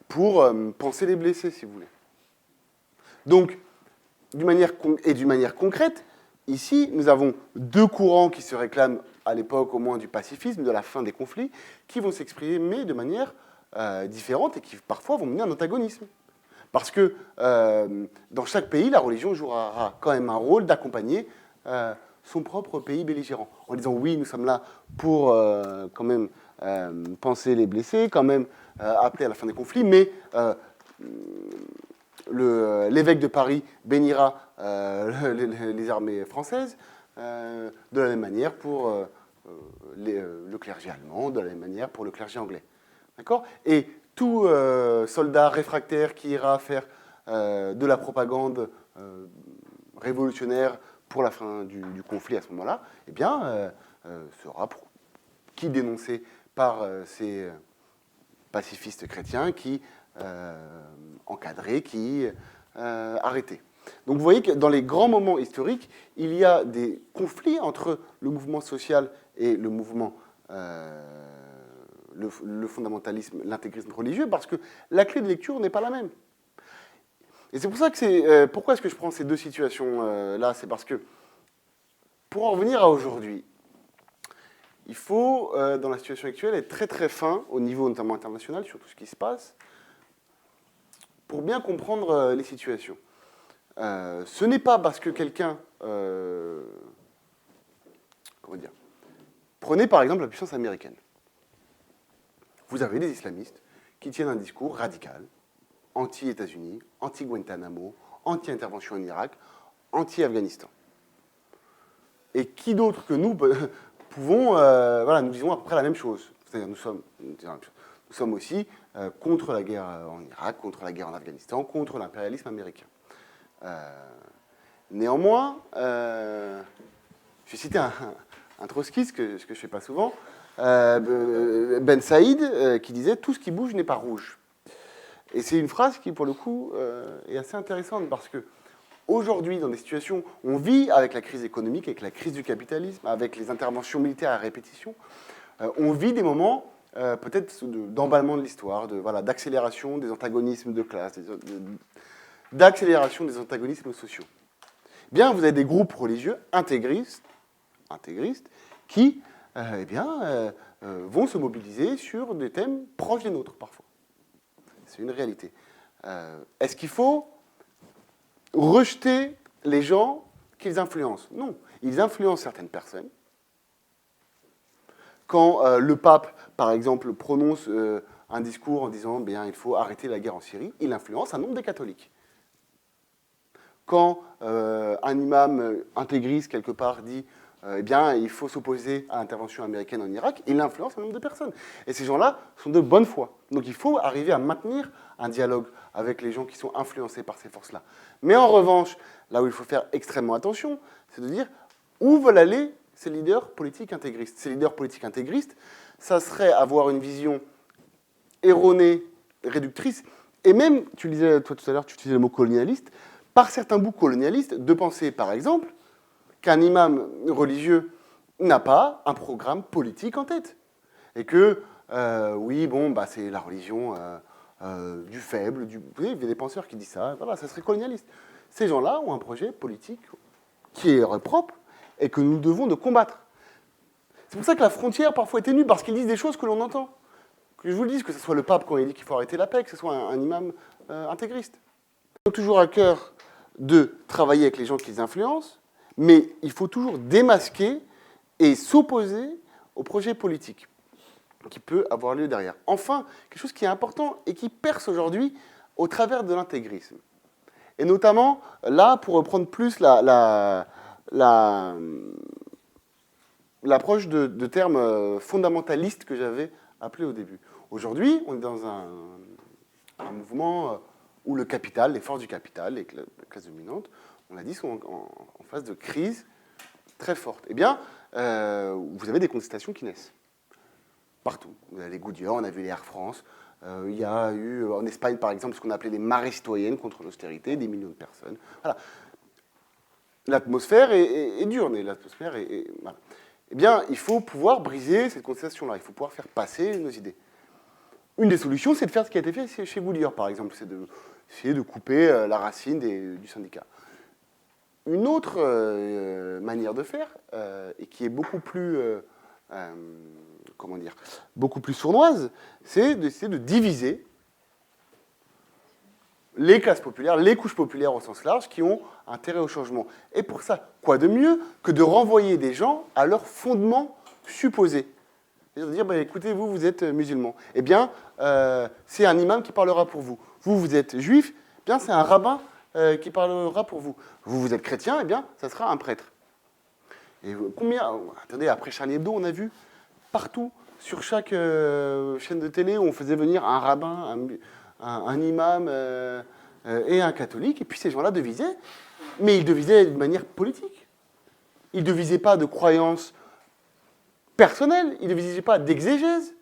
pour panser les blessés, si vous voulez. Donc, d'une manière concrète, ici, nous avons deux courants qui se réclament, à l'époque au moins, du pacifisme, de la fin des conflits, qui vont s'exprimer de manière différente et qui parfois vont mener à un antagonisme. Parce que dans chaque pays, la religion jouera quand même un rôle d'accompagner son propre pays belligérant. En disant oui, nous sommes là pour quand même panser les blessés, quand même appeler à la fin des conflits, mais l'évêque de Paris bénira les armées françaises de la même manière pour le clergé allemand, de la même manière pour le clergé anglais. D'accord ? Et tout soldat réfractaire qui ira faire de la propagande révolutionnaire pour la fin du conflit à ce moment-là, eh bien, sera qui dénoncé par ces pacifistes chrétiens, qui encadrés, qui arrêtés. Donc vous voyez que dans les grands moments historiques, il y a des conflits entre le mouvement social et le mouvement le fondamentalisme, l'intégrisme religieux, parce que la clé de lecture n'est pas la même. Et c'est pour ça que pourquoi est-ce que je prends ces deux situations-là ? C'est parce que, pour en revenir à aujourd'hui, il faut, dans la situation actuelle, être très très fin, au niveau notamment international, sur tout ce qui se passe, pour bien comprendre les situations. Ce n'est pas parce que quelqu'un... comment dire ? Prenez par exemple la puissance américaine. Vous avez des islamistes qui tiennent un discours radical, anti-États-Unis, anti-Guantanamo, anti-intervention en Irak, anti-Afghanistan. Et qui d'autre que nous pouvons, nous disons à peu près la même chose. C'est-à-dire nous sommes aussi contre la guerre en Irak, contre la guerre en Afghanistan, contre l'impérialisme américain. Néanmoins, je vais citer un trotskiste, ce que je ne fais pas souvent, Ben Saïd, qui disait « Tout ce qui bouge n'est pas rouge ». Et c'est une phrase qui, pour le coup, est assez intéressante parce que aujourd'hui, dans des situations, on vit avec la crise économique, avec la crise du capitalisme, avec les interventions militaires à répétition, on vit des moments peut-être d'emballement de l'histoire, d'accélération des antagonismes de classe, d'accélération des antagonismes sociaux. Bien, vous avez des groupes religieux intégristes qui vont se mobiliser sur des thèmes proches des nôtres, parfois. C'est une réalité. Est-ce qu'il faut rejeter les gens qu'ils influencent ? Non. Ils influencent certaines personnes. Quand le pape, par exemple, prononce un discours en disant bien, il faut arrêter la guerre en Syrie, il influence un nombre de catholiques. Quand un imam intégriste quelque part dit eh bien, il faut s'opposer à l'intervention américaine en Irak, il influence un nombre de personnes. Et ces gens-là sont de bonne foi. Donc il faut arriver à maintenir un dialogue avec les gens qui sont influencés par ces forces-là. Mais en revanche, là où il faut faire extrêmement attention, c'est de dire où veulent aller ces leaders politiques intégristes. Ces leaders politiques intégristes, ça serait avoir une vision erronée, réductrice, et même, tu disais, toi tout à l'heure, tu utilisais le mot colonialiste, par certains bouts colonialistes, de penser, par exemple, qu'un imam religieux n'a pas un programme politique en tête. Et que, oui, bon, bah, c'est la religion du faible. Vous savez, il y a des penseurs qui disent ça. Voilà, ça serait colonialiste. Ces gens-là ont un projet politique qui est leur propre et que nous devons de combattre. C'est pour ça que la frontière, parfois, est ténue, parce qu'ils disent des choses que l'on entend. Que je vous le dise, que ce soit le pape quand il dit qu'il faut arrêter la paix, que ce soit un imam intégriste. Ils ont toujours à cœur de travailler avec les gens qu'ils influencent, mais il faut toujours démasquer et s'opposer au projet politique qui peut avoir lieu derrière. Enfin, quelque chose qui est important et qui perce aujourd'hui au travers de l'intégrisme. Et notamment, là, pour reprendre plus l'approche de termes fondamentalistes que j'avais appelé au début. Aujourd'hui, on est dans un mouvement où le capital, les forces du capital, les classes dominantes, on l'a dit, sont en phase de crise très forte. Eh bien, vous avez des contestations qui naissent. Partout. Vous avez les Goodyear, on a vu les Air France. Il y a eu en Espagne, par exemple, ce qu'on appelait des marées citoyennes contre l'austérité, des millions de personnes. Voilà. L'atmosphère est dure, mais l'atmosphère est voilà. Eh bien, il faut pouvoir briser cette contestation-là. Il faut pouvoir faire passer nos idées. Une des solutions, c'est de faire ce qui a été fait chez Goodyear, par exemple. C'est d'essayer de couper la racine du syndicat. Une autre manière de faire, et qui est beaucoup plus, beaucoup plus sournoise, c'est d'essayer de diviser les classes populaires, les couches populaires au sens large, qui ont intérêt au changement. Et pour ça, quoi de mieux que de renvoyer des gens à leurs fondements supposés. C'est-à-dire dire, bah, écoutez, vous êtes musulman. Eh bien, c'est un imam qui parlera pour vous. Vous êtes juif, eh bien, c'est un rabbin qui parlera pour vous. Vous êtes chrétien, eh bien, ça sera un prêtre. Et attendez, après Charlie Hebdo, on a vu partout, sur chaque chaîne de télé, où on faisait venir un rabbin, un imam et un catholique, et puis ces gens-là devisaient, mais ils devisaient de manière politique. Ils ne devisaient pas de croyances personnelles, ils ne devisaient pas d'exégèse,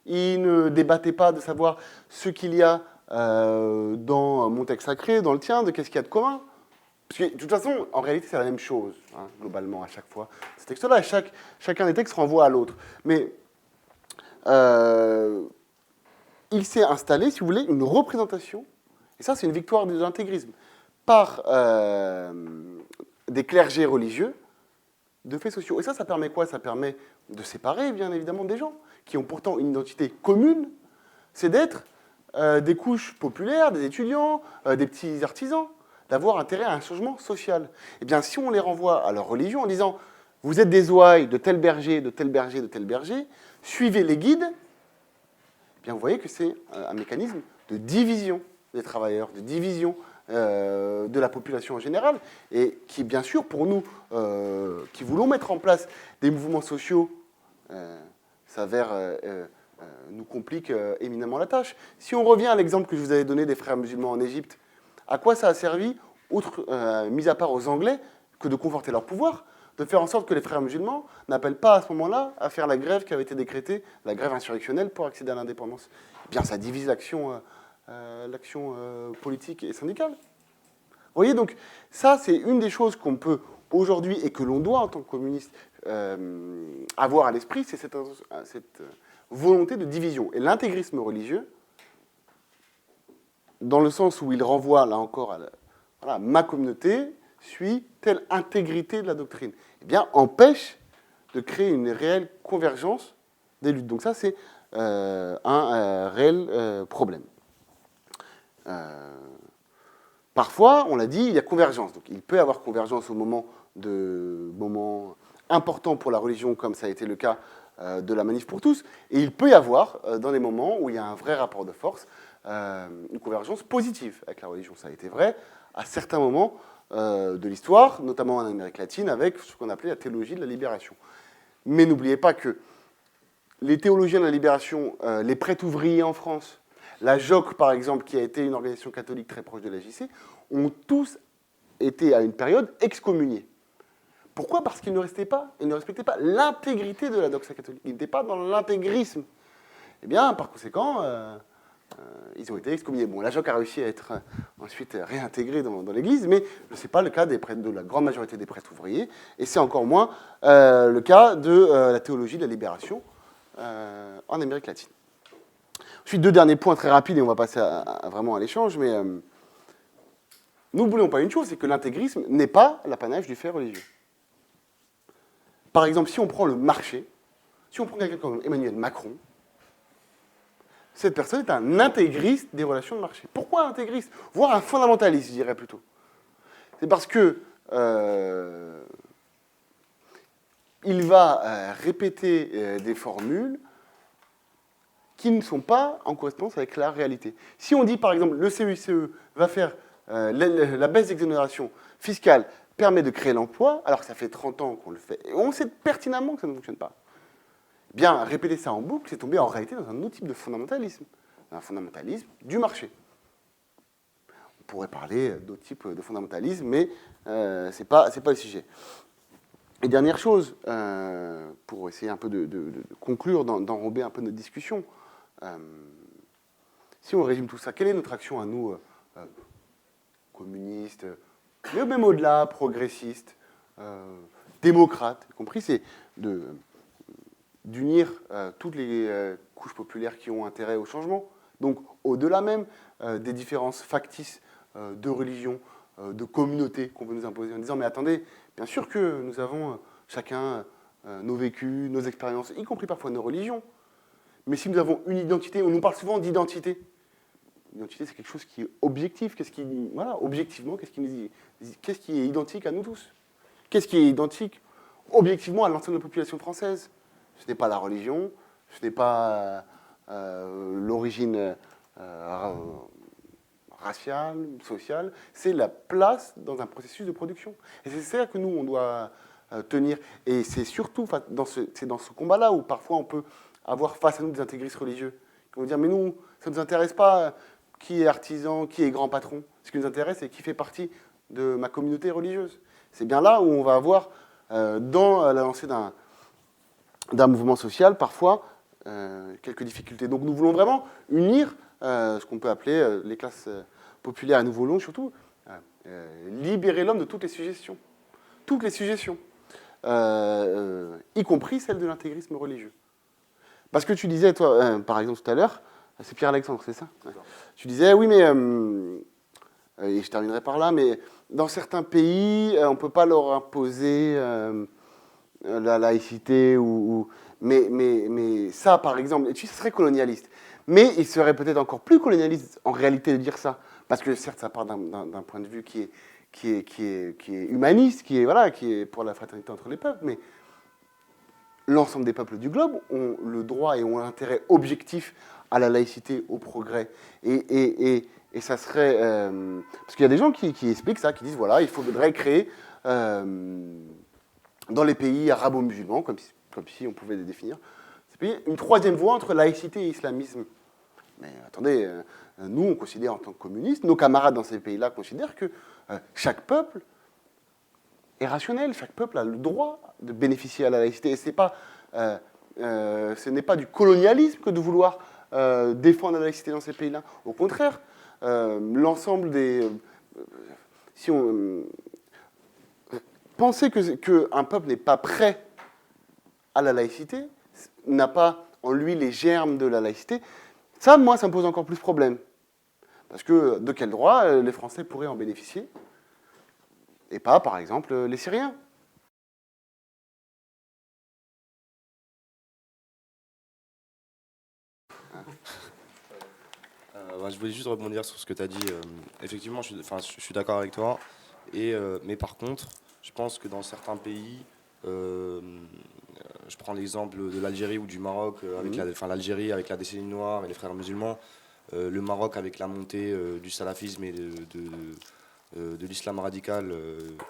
ils ne débattaient pas de savoir ce qu'il y a dans mon texte sacré, dans le tien, de qu'est-ce qu'il y a de commun. Parce que de toute façon, en réalité, c'est la même chose, hein, globalement, à chaque fois. Ces textes-là, chacun des textes renvoie à l'autre. Mais il s'est installé, si vous voulez, une représentation, et ça, c'est une victoire de l'intégrisme, par des clergés religieux de faits sociaux. Et ça permet quoi? Ça permet de séparer, bien évidemment, des gens qui ont pourtant une identité commune, c'est d'être des couches populaires, des étudiants, des petits artisans, d'avoir intérêt à un changement social. Eh bien, si on les renvoie à leur religion en disant « vous êtes des ouailles de tel berger, de tel berger, de tel berger, suivez les guides », eh bien, vous voyez que c'est un mécanisme de division des travailleurs, de division de la population en général, et qui, bien sûr, pour nous, qui voulons mettre en place des mouvements sociaux, s'avère nous complique éminemment la tâche. Si on revient à l'exemple que je vous avais donné des frères musulmans en Égypte, à quoi ça a servi, mis à part aux Anglais, que de conforter leur pouvoir, de faire en sorte que les frères musulmans n'appellent pas à ce moment-là à faire la grève qui avait été décrétée, la grève insurrectionnelle pour accéder à l'indépendance. Eh bien, ça divise l'action politique et syndicale. Vous voyez, donc, ça, c'est une des choses qu'on peut aujourd'hui, et que l'on doit, en tant que communiste, avoir à l'esprit, c'est cette volonté de division. Et l'intégrisme religieux, dans le sens où il renvoie, là encore, à voilà, ma communauté suit telle intégrité de la doctrine, eh bien, empêche de créer une réelle convergence des luttes. Donc ça, c'est un réel problème. Parfois, on l'a dit, il y a convergence. Donc il peut y avoir convergence au moment de moments importants pour la religion, comme ça a été le cas de la manif pour tous. Et il peut y avoir, dans des moments où il y a un vrai rapport de force, une convergence positive avec la religion. Ça a été vrai à certains moments de l'histoire, notamment en Amérique latine, avec ce qu'on appelait la théologie de la libération. Mais n'oubliez pas que les théologiens de la libération, les prêtres ouvriers en France, la JOC par exemple, qui a été une organisation catholique très proche de la JC, ont tous été à une période excommuniés. Pourquoi ? Parce qu'ils ne respectaient pas l'intégrité de la doxa catholique. Ils n'étaient pas dans l'intégrisme. Eh bien, par conséquent, ils ont été excommuniés. Bon, la JOC a réussi à être ensuite réintégrée dans l'Église, mais ce n'est pas le cas de la grande majorité des prêtres ouvriers, et c'est encore moins le cas de la théologie de la libération en Amérique latine. Ensuite, 2 derniers points très rapides, et on va passer vraiment à l'échange, mais n'oublions pas une chose, c'est que l'intégrisme n'est pas l'apanage du fait religieux. Par exemple, si on prend le marché, si on prend quelqu'un comme Emmanuel Macron, cette personne est un intégriste des relations de marché. Pourquoi intégriste ? Voire un fondamentaliste, je dirais plutôt. C'est parce que il va répéter des formules qui ne sont pas en correspondance avec la réalité. Si on dit, par exemple, le CICE va faire la baisse d'exonération fiscale permet de créer l'emploi, alors que ça fait 30 ans qu'on le fait, et on sait pertinemment que ça ne fonctionne pas. Bien, répéter ça en boucle, c'est tomber en réalité dans un autre type de fondamentalisme, un fondamentalisme du marché. On pourrait parler d'autres types de fondamentalisme, mais ce n'est pas le sujet. Et dernière chose, pour essayer un peu de conclure, d'enrober un peu notre discussion, si on résume tout ça, quelle est notre action à nous, communistes, mais même au-delà, progressistes, démocrates, y compris, c'est d'unir toutes les couches populaires qui ont intérêt au changement. Donc, au-delà même des différences factices de religion, de communauté qu'on veut nous imposer, en disant, mais attendez, bien sûr que nous avons chacun nos vécus, nos expériences, y compris parfois nos religions. Mais si nous avons une identité, on nous parle souvent d'identité. L'identité, c'est quelque chose qui est objectif. Objectivement, qu'est-ce qui est identique à nous tous ? Qu'est-ce qui est identique objectivement à l'ensemble de la population française ? Ce n'est pas la religion, ce n'est pas l'origine raciale, sociale, c'est la place dans un processus de production. Et c'est ça que nous, on doit tenir. Et c'est surtout dans ce combat-là où parfois on peut avoir face à nous des intégristes religieux qui vont dire, mais nous, ça ne nous intéresse pas qui est artisan, qui est grand patron. Ce qui nous intéresse, c'est qui fait partie de ma communauté religieuse. C'est bien là où on va avoir, dans la lancée d'un mouvement social, parfois, quelques difficultés. Donc nous voulons vraiment unir ce qu'on peut appeler les classes populaires, et nous voulons surtout libérer l'homme de toutes les suggestions. Toutes les suggestions. Y compris celles de l'intégrisme religieux. Parce que tu disais, toi, par exemple, tout à l'heure, c'est Pierre-Alexandre, c'est ça ? Ouais. Tu disais, oui, mais, et je terminerai par là, mais dans certains pays, on ne peut pas leur imposer la laïcité, mais ça, par exemple, ce serait colonialiste. Mais il serait peut-être encore plus colonialiste, en réalité, de dire ça. Parce que, certes, ça part d'un point de vue qui est humaniste, qui est pour la fraternité entre les peuples, mais l'ensemble des peuples du globe ont le droit et ont l'intérêt objectif à la laïcité, au progrès. Et ça serait... parce qu'il y a des gens qui expliquent ça, qui disent, voilà, il faudrait créer, dans les pays arabo-musulmans, comme si on pouvait les définir, ces pays, une troisième voie entre laïcité et islamisme. Mais attendez, nous, on considère en tant que communistes, nos camarades dans ces pays-là considèrent que chaque peuple est rationnel, chaque peuple a le droit de bénéficier à la laïcité. Et ce n'est pas du colonialisme que de vouloir défendre la laïcité dans ces pays-là. Au contraire, l'ensemble des... penser qu'un peuple n'est pas prêt à la laïcité, n'a pas en lui les germes de la laïcité, ça, moi, ça me pose encore plus problème. Parce que de quel droit les Français pourraient en bénéficier et pas, par exemple, les Syriens ? Je voulais juste rebondir sur ce que tu as dit. Effectivement, je suis d'accord avec toi. Mais par contre, je pense que dans certains pays, je prends l'exemple de l'Algérie ou du Maroc, avec l'Algérie avec la décennie noire et les frères musulmans, le Maroc avec la montée du salafisme et de l'islam radical,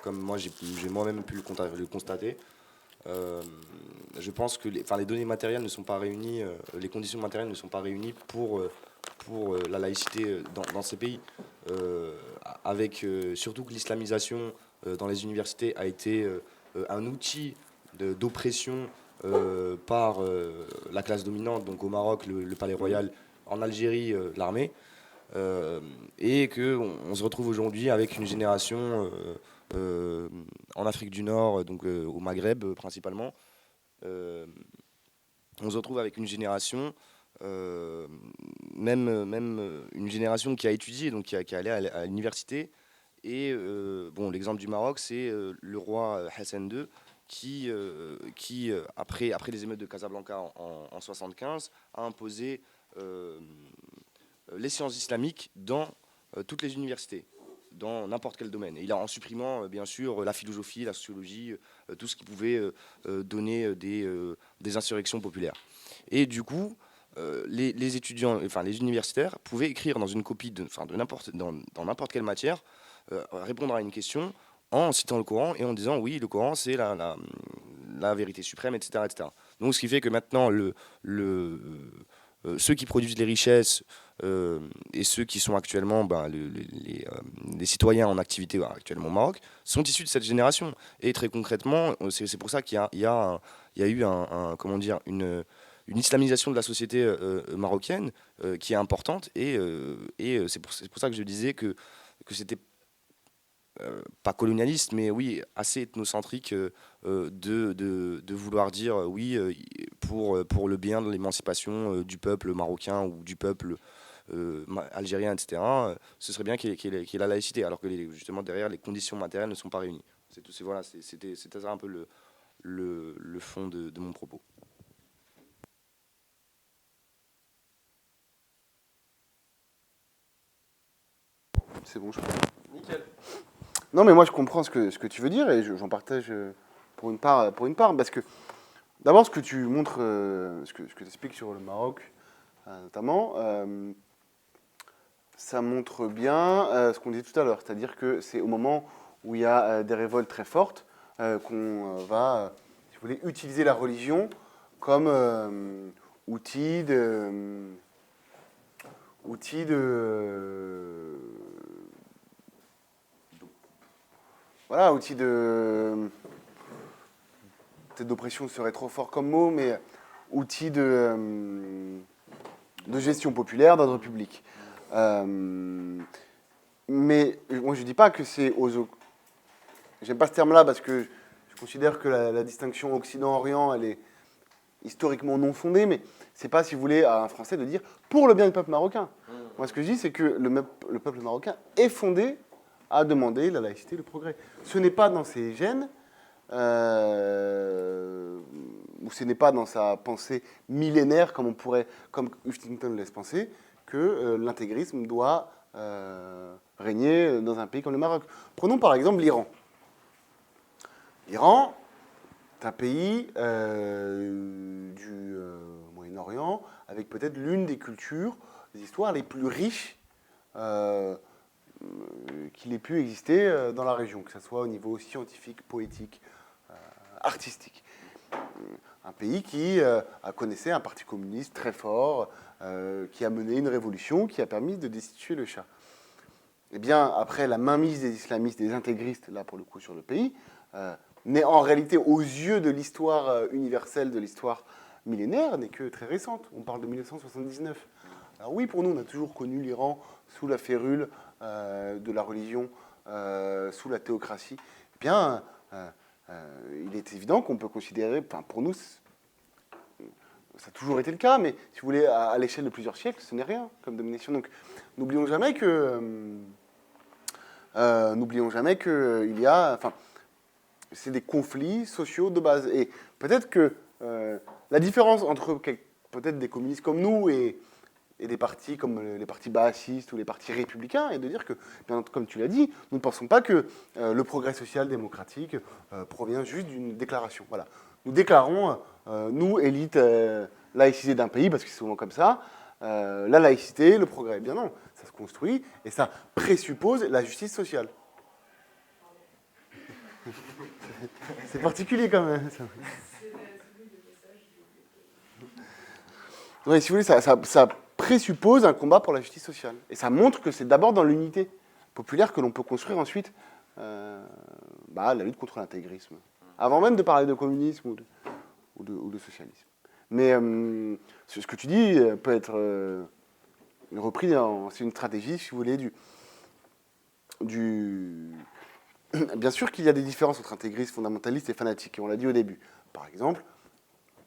comme moi j'ai moi-même pu le constater. Je pense que les données matérielles ne sont pas réunies, les conditions matérielles ne sont pas réunies pour la laïcité dans ces pays. Avec surtout que l'islamisation dans les universités a été un outil d'oppression par la classe dominante, donc au Maroc le palais royal, en Algérie l'armée, et qu'on se retrouve aujourd'hui avec une génération en Afrique du Nord, donc au Maghreb principalement, on se retrouve avec une génération, même une génération qui a étudié, donc qui est allée à l'université. Et bon, l'exemple du Maroc, c'est le roi Hassan II qui après les émeutes de Casablanca en 75, a imposé les sciences islamiques dans toutes les universités, dans n'importe quel domaine. Et il a, en supprimant bien sûr la philosophie, la sociologie, tout ce qui pouvait donner des insurrections populaires. Et du coup, les étudiants, enfin les universitaires, pouvaient écrire dans une copie dans n'importe quelle matière, répondre à une question en citant le Coran et en disant oui, le Coran c'est la vérité suprême, etc., etc. Donc ce qui fait que maintenant ceux qui produisent les richesses et ceux qui sont actuellement les citoyens en activité actuellement au Maroc sont issus de cette génération. Et très concrètement, c'est pour ça qu'il y a eu une islamisation de la société marocaine qui est importante. Et c'est pour ça que je disais que c'était pas colonialiste, mais oui, assez ethnocentrique de vouloir dire oui pour le bien de l'émancipation du peuple marocain ou du peuple algérien, etc. Ce serait bien qu'il y ait la laïcité, alors que justement derrière les conditions matérielles ne sont pas réunies. C'était ça un peu le fond de mon propos. C'est bon, je crois. Nickel. Non, mais moi, je comprends ce que tu veux dire et j'en partage pour une part, parce que d'abord, ce que tu montres, ce que tu expliques sur le Maroc, notamment, ça montre bien ce qu'on disait tout à l'heure, c'est-à-dire que c'est au moment où il y a des révoltes très fortes qu'on va, si vous voulez, utiliser la religion comme outil de voilà, outil peut-être d'oppression serait trop fort comme mot, mais outil de gestion populaire, d'ordre public. Mais moi, je ne dis pas que c'est j'aime pas ce terme-là parce que je considère que la distinction Occident-Orient, elle est historiquement non fondée, mais c'est pas, si vous voulez, à un Français de dire pour le bien du peuple marocain. Moi, ce que je dis, c'est que le peuple marocain est fondé à demander la laïcité, le progrès. Ce n'est pas dans ses gènes, ou ce n'est pas dans sa pensée millénaire, comme Huntington le laisse penser, que l'intégrisme doit régner dans un pays comme le Maroc. Prenons par exemple l'Iran. L'Iran est un pays du Moyen-Orient avec peut-être l'une des cultures, des histoires les plus riches qu'il ait pu exister dans la région, que ce soit au niveau scientifique, poétique, artistique. Un pays qui connaissait un parti communiste très fort, qui a mené une révolution, qui a permis de destituer le Shah. Eh bien, après la mainmise des islamistes, des intégristes, là pour le coup sur le pays, n'est en réalité aux yeux de l'histoire universelle, de l'histoire millénaire, n'est que très récente. On parle de 1979. Alors oui, pour nous, on a toujours connu l'Iran sous la férule de la religion, sous la théocratie. Eh bien, il est évident qu'on peut considérer, enfin pour nous, ça a toujours été le cas, mais si vous voulez, à l'échelle de plusieurs siècles, ce n'est rien comme domination. Donc, n'oublions jamais qu'il y a, enfin, c'est des conflits sociaux de base. Et peut-être que la différence entre peut-être des communistes comme nous et des partis comme les partis baasistes ou les partis républicains est de dire que, bien, comme tu l'as dit, nous ne pensons pas que le progrès social démocratique provient juste d'une déclaration. Voilà. nous déclarons, nous, élite laïcisée d'un pays, parce que c'est souvent comme ça, la laïcité, le progrès. Eh bien non, ça se construit et ça présuppose la justice sociale. C'est particulier quand même. Ça. Ouais, si vous voulez, ça présuppose un combat pour la justice sociale. Et ça montre que c'est d'abord dans l'unité populaire que l'on peut construire ensuite la lutte contre l'intégrisme. Avant même de parler de communisme ou de socialisme. Mais ce que tu dis peut être repris c'est une stratégie, si vous voulez, Bien sûr qu'il y a des différences entre intégristes, fondamentalistes et fanatiques, et on l'a dit au début. Par exemple,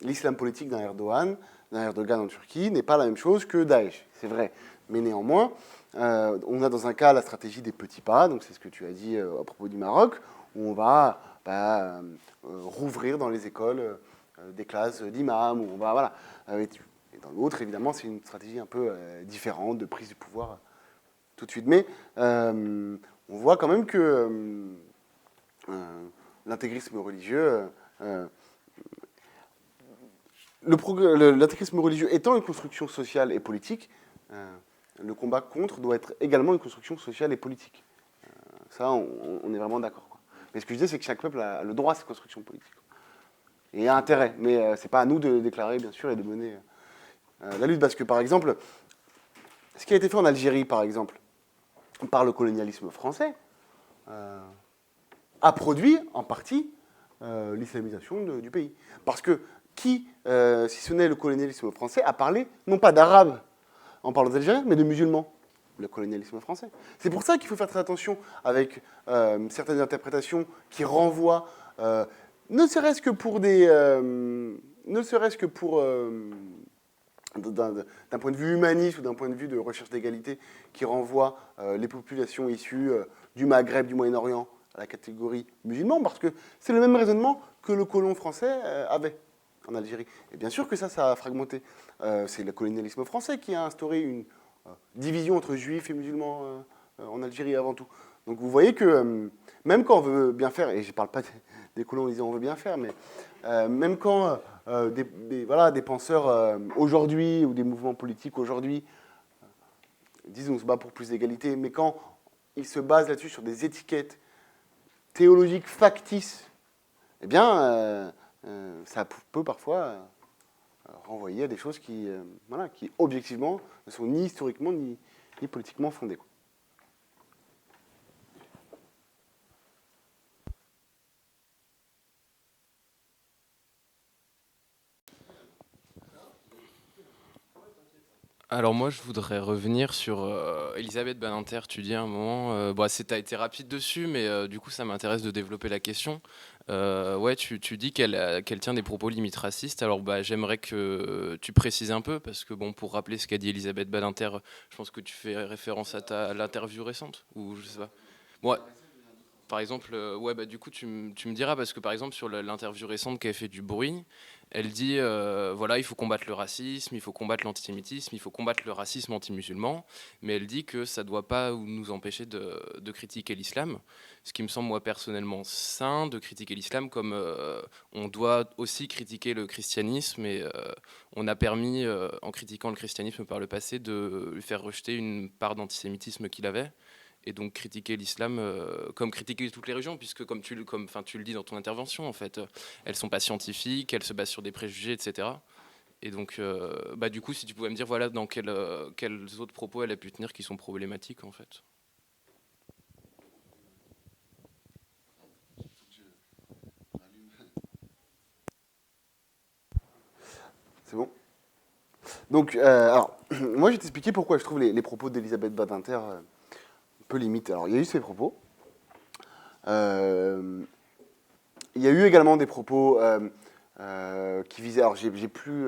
l'islam politique d'un Erdogan en Turquie n'est pas la même chose que Daesh, c'est vrai. Mais néanmoins, on a dans un cas la stratégie des petits pas, donc c'est ce que tu as dit à propos du Maroc, où on va rouvrir dans les écoles des classes d'imams, où on va, voilà. Et dans l'autre, évidemment, c'est une stratégie un peu différente de prise du pouvoir tout de suite. Mais on voit quand même que l'intégrisme religieux, l'intégrisme religieux étant une construction sociale et politique, le combat contre doit être également une construction sociale et politique. Ça, on est vraiment d'accord. Mais ce que je dis, c'est que chaque peuple a le droit à cette construction politique. Et a intérêt. Mais ce n'est pas à nous de déclarer, bien sûr, et de mener la lutte. Parce que, par exemple, ce qui a été fait en Algérie, par exemple, par le colonialisme français, a produit, en partie, l'islamisation du pays. Parce que qui, si ce n'est le colonialisme français, a parlé, non pas d'arabes en parlant d'Algériens, mais de musulmans, le colonialisme français. C'est pour ça qu'il faut faire très attention avec certaines interprétations qui renvoient, ne serait-ce que pour d'un point de vue humaniste ou d'un point de vue de recherche d'égalité, qui renvoient les populations issues du Maghreb, du Moyen-Orient, à la catégorie musulman, parce que c'est le même raisonnement que le colon français avait en Algérie. Et bien sûr que ça a fragmenté. C'est le colonialisme français qui a instauré une division entre juifs et musulmans en Algérie avant tout. Donc vous voyez que même quand on veut bien faire, et je ne parle pas des colons en disant on veut bien faire, mais même quand des penseurs aujourd'hui ou des mouvements politiques aujourd'hui disent on se bat pour plus d'égalité, mais quand ils se basent là-dessus sur des étiquettes théologiques factices, eh bien ça peut parfois renvoyer à des choses qui objectivement ne sont ni historiquement ni politiquement fondées. Alors moi, je voudrais revenir sur Elisabeth Badinter. Tu dis à un moment, t'as été rapide dessus, mais du coup, ça m'intéresse de développer la question. Tu dis qu'elle tient des propos limite racistes. Alors j'aimerais que tu précises un peu, parce que pour rappeler ce qu'a dit Elisabeth Badinter, je pense que tu fais référence à l'interview récente, ou je sais pas. Bon, par exemple, du coup, tu me diras, parce que par exemple, sur l'interview récente qui a fait du bruit, elle dit, il faut combattre le racisme, il faut combattre l'antisémitisme, il faut combattre le racisme anti-musulman, mais elle dit que ça ne doit pas nous empêcher de critiquer l'islam, ce qui me semble, moi, personnellement, sain de critiquer l'islam, comme on doit aussi critiquer le christianisme, et on a permis, en critiquant le christianisme par le passé, de lui faire rejeter une part d'antisémitisme qu'il avait. Et donc critiquer l'islam comme critiquer toutes les religions, puisque comme tu le dis dans ton intervention, en fait, elles sont pas scientifiques, elles se basent sur des préjugés, etc. Et donc, du coup, si tu pouvais me dire, dans quels autres propos elle a pu tenir qui sont problématiques, en fait. C'est bon. Donc, alors, moi, je vais t'expliquer pourquoi je trouve les propos d'Elisabeth Badinter peu limite. Alors, il y a eu ces propos. Il y a eu également des propos qui visaient... Alors, j'ai plus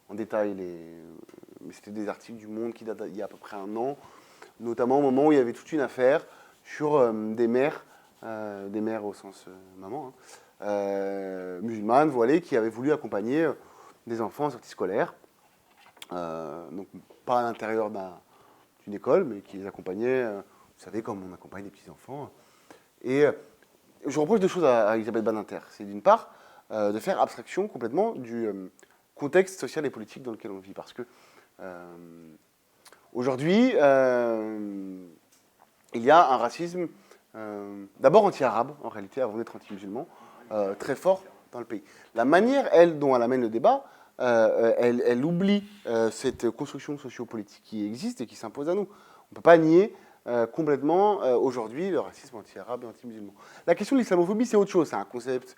en détail mais c'était des articles du Monde qui datent d'il y a à peu près un an, notamment au moment où il y avait toute une affaire sur des mères au sens maman, musulmanes, voilées, qui avaient voulu accompagner des enfants en sortie scolaire. Donc, pas à l'intérieur d'une école, mais qui les accompagnait, vous savez, comme on accompagne des petits-enfants. Et je reproche deux choses à Elisabeth Badinter. C'est d'une part, de faire abstraction complètement du contexte social et politique dans lequel on vit. Parce que aujourd'hui, il y a un racisme d'abord anti-arabe, en réalité, avant d'être anti-musulman, très fort dans le pays. La manière, dont elle amène le débat, elle oublie cette construction sociopolitique qui existe et qui s'impose à nous. On ne peut pas nier complètement aujourd'hui le racisme anti-arabe et anti-musulman. La question de l'islamophobie, c'est autre chose. C'est un concept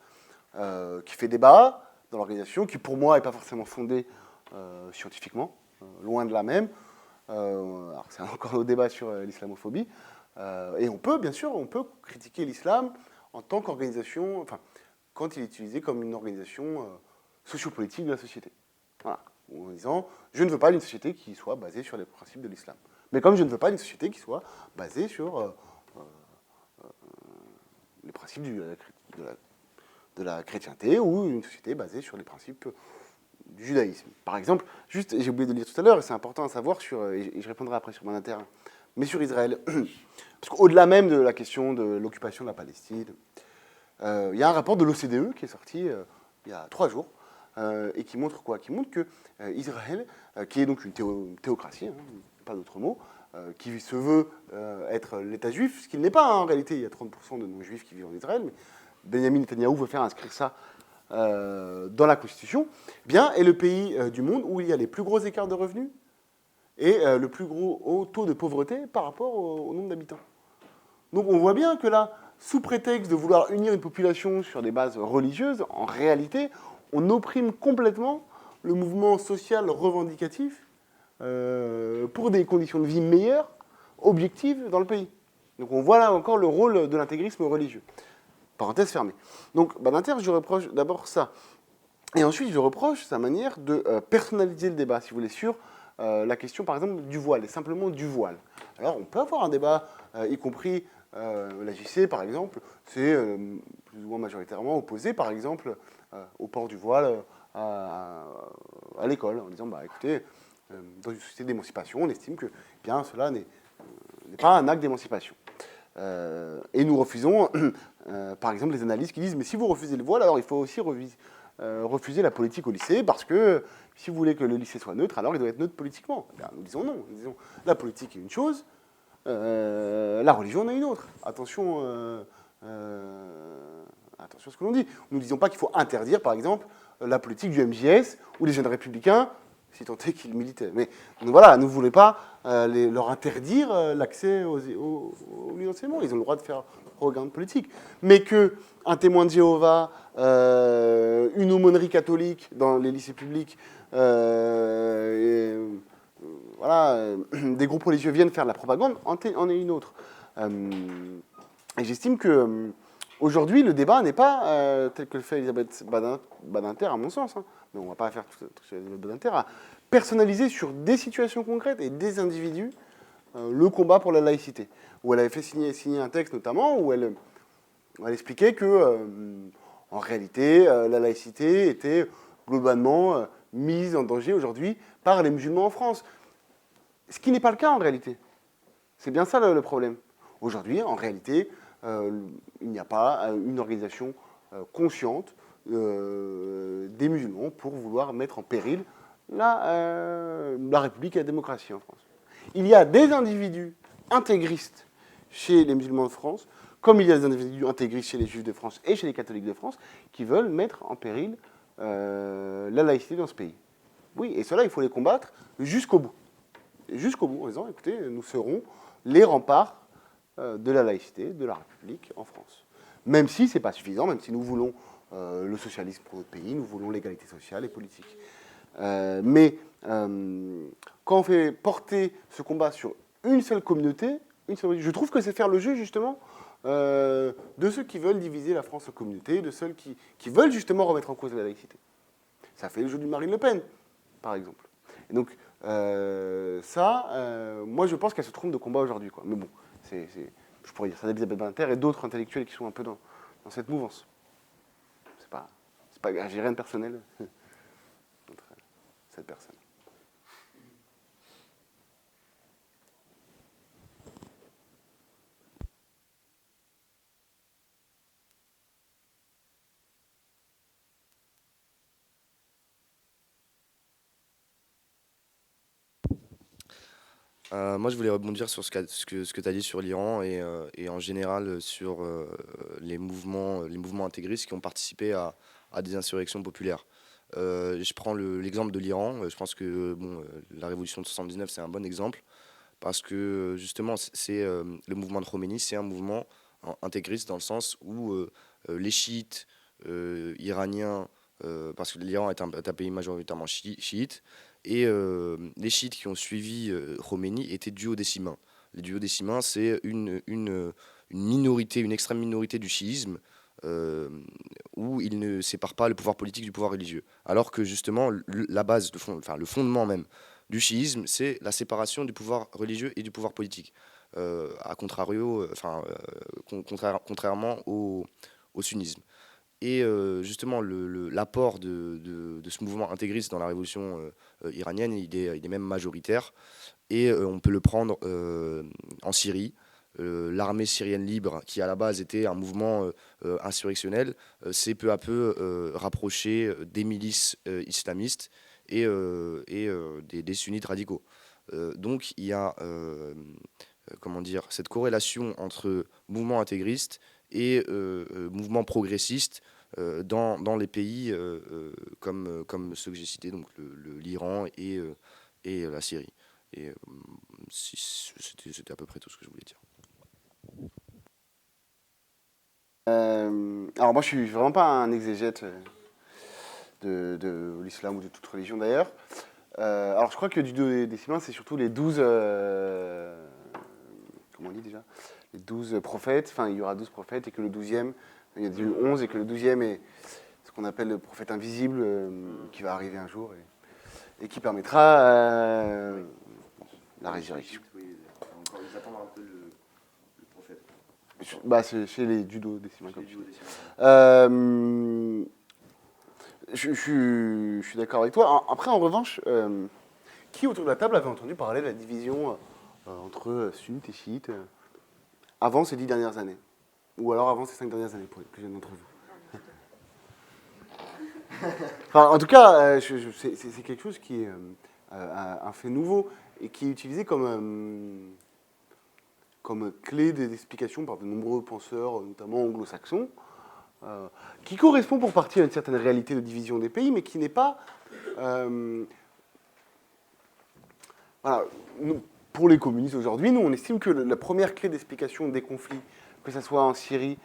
qui fait débat dans l'organisation, qui pour moi n'est pas forcément fondé scientifiquement, loin de là même. Alors c'est encore au débat sur l'islamophobie. Et on peut, bien sûr, critiquer l'islam en tant qu'organisation, enfin, quand il est utilisé comme une organisation sociopolitique de la société. Voilà. En disant, je ne veux pas d'une société qui soit basée sur les principes de l'islam. Mais comme je ne veux pas d'une société qui soit basée sur les principes de la chrétienté ou une société basée sur les principes du judaïsme. Par exemple, juste, j'ai oublié de le dire tout à l'heure, et c'est important à savoir, et je répondrai après sur mon inter, mais sur Israël. Parce qu'au-delà même de la question de l'occupation de la Palestine, il y a un rapport de l'OCDE qui est sorti il y a 3 jours, et qui montre quoi? Qui montre que Israël, qui est donc une théocratie, hein, pas d'autre mot, qui se veut être l'État juif, ce qu'il n'est pas, hein, en réalité. Il y a 30% de non-juifs qui vivent en Israël, mais Benjamin Netanyahou veut faire inscrire ça dans la Constitution, bien, est le pays du monde où il y a les plus gros écarts de revenus et le plus gros haut taux de pauvreté par rapport au nombre d'habitants. Donc on voit bien que là, sous prétexte de vouloir unir une population sur des bases religieuses, en réalité, on opprime complètement le mouvement social revendicatif pour des conditions de vie meilleures, objectives dans le pays. Donc on voit là encore le rôle de l'intégrisme religieux. Parenthèse fermée. Donc Badinter, je reproche d'abord ça. Et ensuite, je reproche sa manière de personnaliser le débat, si vous voulez, sur la question, par exemple, du voile, et simplement du voile. Alors, on peut avoir un débat, y compris la JC, par exemple, c'est plus ou moins majoritairement opposé, par exemple, au port du voile à l'école, en disant, bah, écoutez, dans une société d'émancipation, on estime que bien, cela n'est pas un acte d'émancipation. Et nous refusons, par exemple, les analystes qui disent, mais si vous refusez le voile, alors il faut aussi refuser la politique au lycée, parce que si vous voulez que le lycée soit neutre, alors il doit être neutre politiquement. Eh bien, nous disons non. Nous disons, la politique est une chose, la religion en est une autre. Attention, attention à ce que l'on dit. Nous ne disons pas qu'il faut interdire, par exemple, la politique du MJS ou les jeunes républicains, si tant est qu'ils militaient. Mais donc, voilà, nous ne voulons pas leur interdire l'accès aux lieux d'enseignement. Ils ont le droit de faire programme politique. Mais qu'un témoin de Jéhovah, une aumônerie catholique dans les lycées publics, voilà, des groupes religieux viennent faire de la propagande, en est une autre. Et j'estime que aujourd'hui, le débat n'est pas tel que le fait Elisabeth Badinter, à mon sens, hein, mais on ne va pas faire tout ce que Elisabeth Badinter a personnalisé sur des situations concrètes et des individus le combat pour la laïcité. Où elle avait fait signer un texte notamment où elle expliquait que, en réalité, la laïcité était globalement mise en danger aujourd'hui par les musulmans en France. Ce qui n'est pas le cas en réalité. C'est bien ça le problème. Aujourd'hui, en réalité, il n'y a pas une organisation consciente des musulmans pour vouloir mettre en péril la République et la démocratie en France. Il y a des individus intégristes chez les musulmans de France, comme il y a des individus intégristes chez les juifs de France et chez les catholiques de France, qui veulent mettre en péril la laïcité dans ce pays. Oui, et cela, il faut les combattre jusqu'au bout. Jusqu'au bout, en disant, écoutez, nous serons les remparts de la laïcité, de la République en France. Même si ce n'est pas suffisant, même si nous voulons le socialisme pour notre pays, nous voulons l'égalité sociale et politique. Mais quand on fait porter ce combat sur une seule communauté, je trouve que c'est faire le jeu, justement, de ceux qui veulent diviser la France en communautés, de ceux qui veulent justement remettre en cause la laïcité. Ça fait le jeu du Marine Le Pen, par exemple. Et donc, moi, je pense qu'elle se trompe de combat aujourd'hui, quoi. Mais bon, je pourrais dire ça d'Elisabeth Badinter et d'autres intellectuels qui sont un peu dans cette mouvance. J'ai rien de personnel contre cette personne. Moi, je voulais rebondir sur ce que tu as dit sur l'Iran et en général sur les mouvements intégristes qui ont participé à des insurrections populaires. Je prends l'exemple de l'Iran. Je pense que bon, la révolution de 79, c'est un bon exemple parce que justement, le mouvement de Khomeini, c'est un mouvement intégriste dans le sens où les chiites iraniens, parce que l'Iran est un pays majoritairement chiite, et les chiites qui ont suivi Khomeini étaient duodécimains. Les duodécimains, c'est une minorité, une extrême minorité du chiisme, où ils ne séparent pas le pouvoir politique du pouvoir religieux. Alors que justement, la base, le fondement même du chiisme, c'est la séparation du pouvoir religieux et du pouvoir politique. À contrario, contrairement au sunnisme. Et justement, l'apport de ce mouvement intégriste dans la révolution iranienne, il est même majoritaire. Et on peut le prendre en Syrie. L'armée syrienne libre, qui à la base était un mouvement insurrectionnel, s'est peu à peu rapproché des milices islamistes et des sunnites radicaux. Donc il y a comment dire, cette corrélation entre mouvement intégriste et mouvement progressiste dans les pays comme ceux que j'ai cités, donc l'Iran et la Syrie. Et c'était à peu près tout ce que je voulais dire. Alors moi, je suis vraiment pas un exégète de l'islam ou de toute religion d'ailleurs. Alors je crois que du duodécimain, c'est surtout les 12... comment on dit déjà, les 12 prophètes, enfin il y aura 12 prophètes et que le 12e, il y a eu 11 et que le 12e est ce qu'on appelle le prophète invisible qui va arriver un jour et qui permettra la résurrection. Ils attendent un peu le prophète. Bah, c'est chez les duodécimains comme je suis d'accord avec toi. Après, en revanche, qui autour de la table avait entendu parler de la division entre sunnites et chiites avant ces 10 dernières années? Ou alors avant ces 5 dernières années, pour les plus jeunes d'entre vous? Enfin, en tout cas, c'est quelque chose qui est un fait nouveau et qui est utilisé comme clé d'explication par de nombreux penseurs, notamment anglo-saxons, qui correspond pour partie à une certaine réalité de division des pays, mais qui n'est pas... voilà, pour les communistes aujourd'hui, nous, on estime que la première clé d'explication des conflits, que ce soit en Syrie,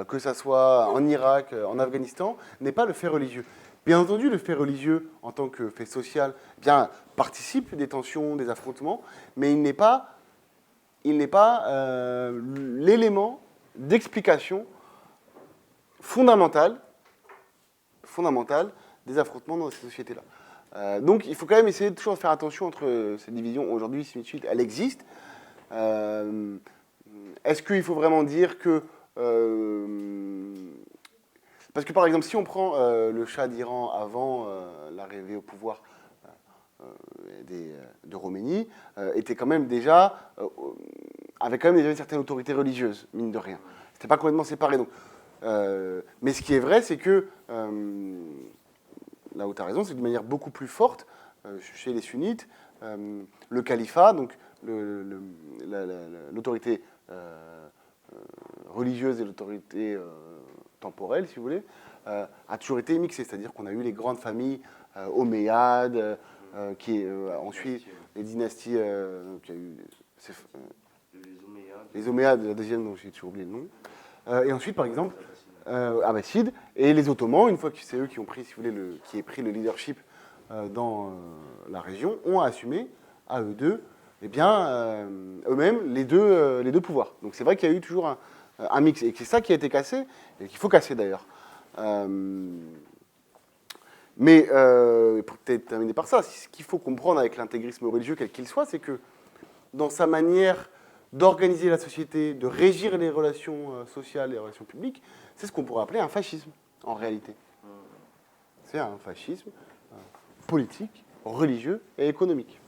que ce soit en Irak, en Afghanistan, n'est pas le fait religieux. Bien entendu, le fait religieux, en tant que fait social, bien, participe des tensions, des affrontements, mais il n'est pas l'élément d'explication fondamentale des affrontements dans ces sociétés-là. Donc il faut quand même essayer de toujours faire attention entre ces divisions. Aujourd'hui, sunnite, elle existe. Est-ce qu'il faut vraiment dire que... parce que par exemple, si on prend le Shah d'Iran avant l'arrivée au pouvoir de Khomeini, était quand même déjà... avait quand même déjà une certaine autorité religieuse, mine de rien. C'était pas complètement séparé. Donc, mais ce qui est vrai, c'est que, là où tu as raison, c'est d'une manière beaucoup plus forte, chez les sunnites, le califat, donc l'autorité religieuse et l'autorité temporelle, si vous voulez, a toujours été mixée. C'est-à-dire qu'on a eu les grandes familles omeyyades, qui ensuite les dynasties, qui a eu les Omeyyades, la deuxième, dont j'ai toujours oublié le nom. Et ensuite, par exemple, Abbassides et les Ottomans, une fois que c'est eux qui ont pris, si vous voulez, qui aient pris le leadership dans la région, ont assumé à eux deux, eh bien, eux-mêmes les deux pouvoirs. Donc c'est vrai qu'il y a eu toujours un mix, et c'est ça qui a été cassé, et qu'il faut casser d'ailleurs. Mais pour peut-être terminer par ça, ce qu'il faut comprendre avec l'intégrisme religieux, quel qu'il soit, c'est que dans sa manière d'organiser la société, de régir les relations sociales et les relations publiques, c'est ce qu'on pourrait appeler un fascisme, en réalité. C'est un fascisme politique, religieux et économique.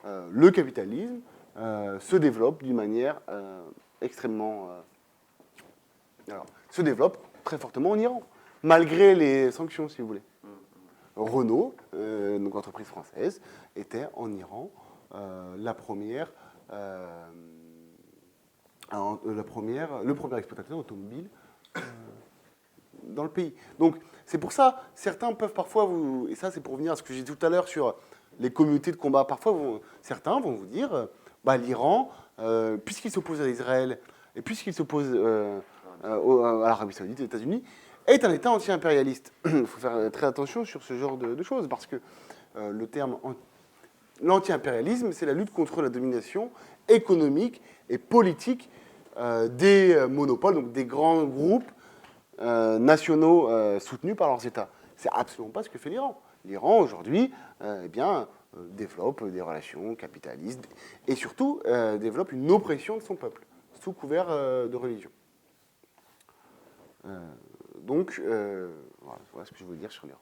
Le capitalisme se développe d'une manière extrêmement... se développe très fortement en Iran, malgré les sanctions, si vous voulez. Renault, donc entreprise française, était en Iran le premier exploitateur automobile dans le pays. Donc c'est pour ça, certains peuvent parfois et ça c'est pour revenir à ce que j'ai dit tout à l'heure sur les communautés de combat, parfois certains vont vous dire, l'Iran, puisqu'il s'oppose à Israël et puisqu'il s'oppose à l'Arabie Saoudite et aux États-Unis, est un État anti-impérialiste. Il faut faire très attention sur ce genre de choses, parce que le terme l'anti-impérialisme, c'est la lutte contre la domination économique et politique des monopoles, donc des grands groupes nationaux soutenus par leurs États. C'est absolument pas ce que fait l'Iran. L'Iran, aujourd'hui, développe des relations capitalistes et surtout développe une oppression de son peuple, sous couvert de religion. Donc, voilà ce que je voulais dire sur l'Iran.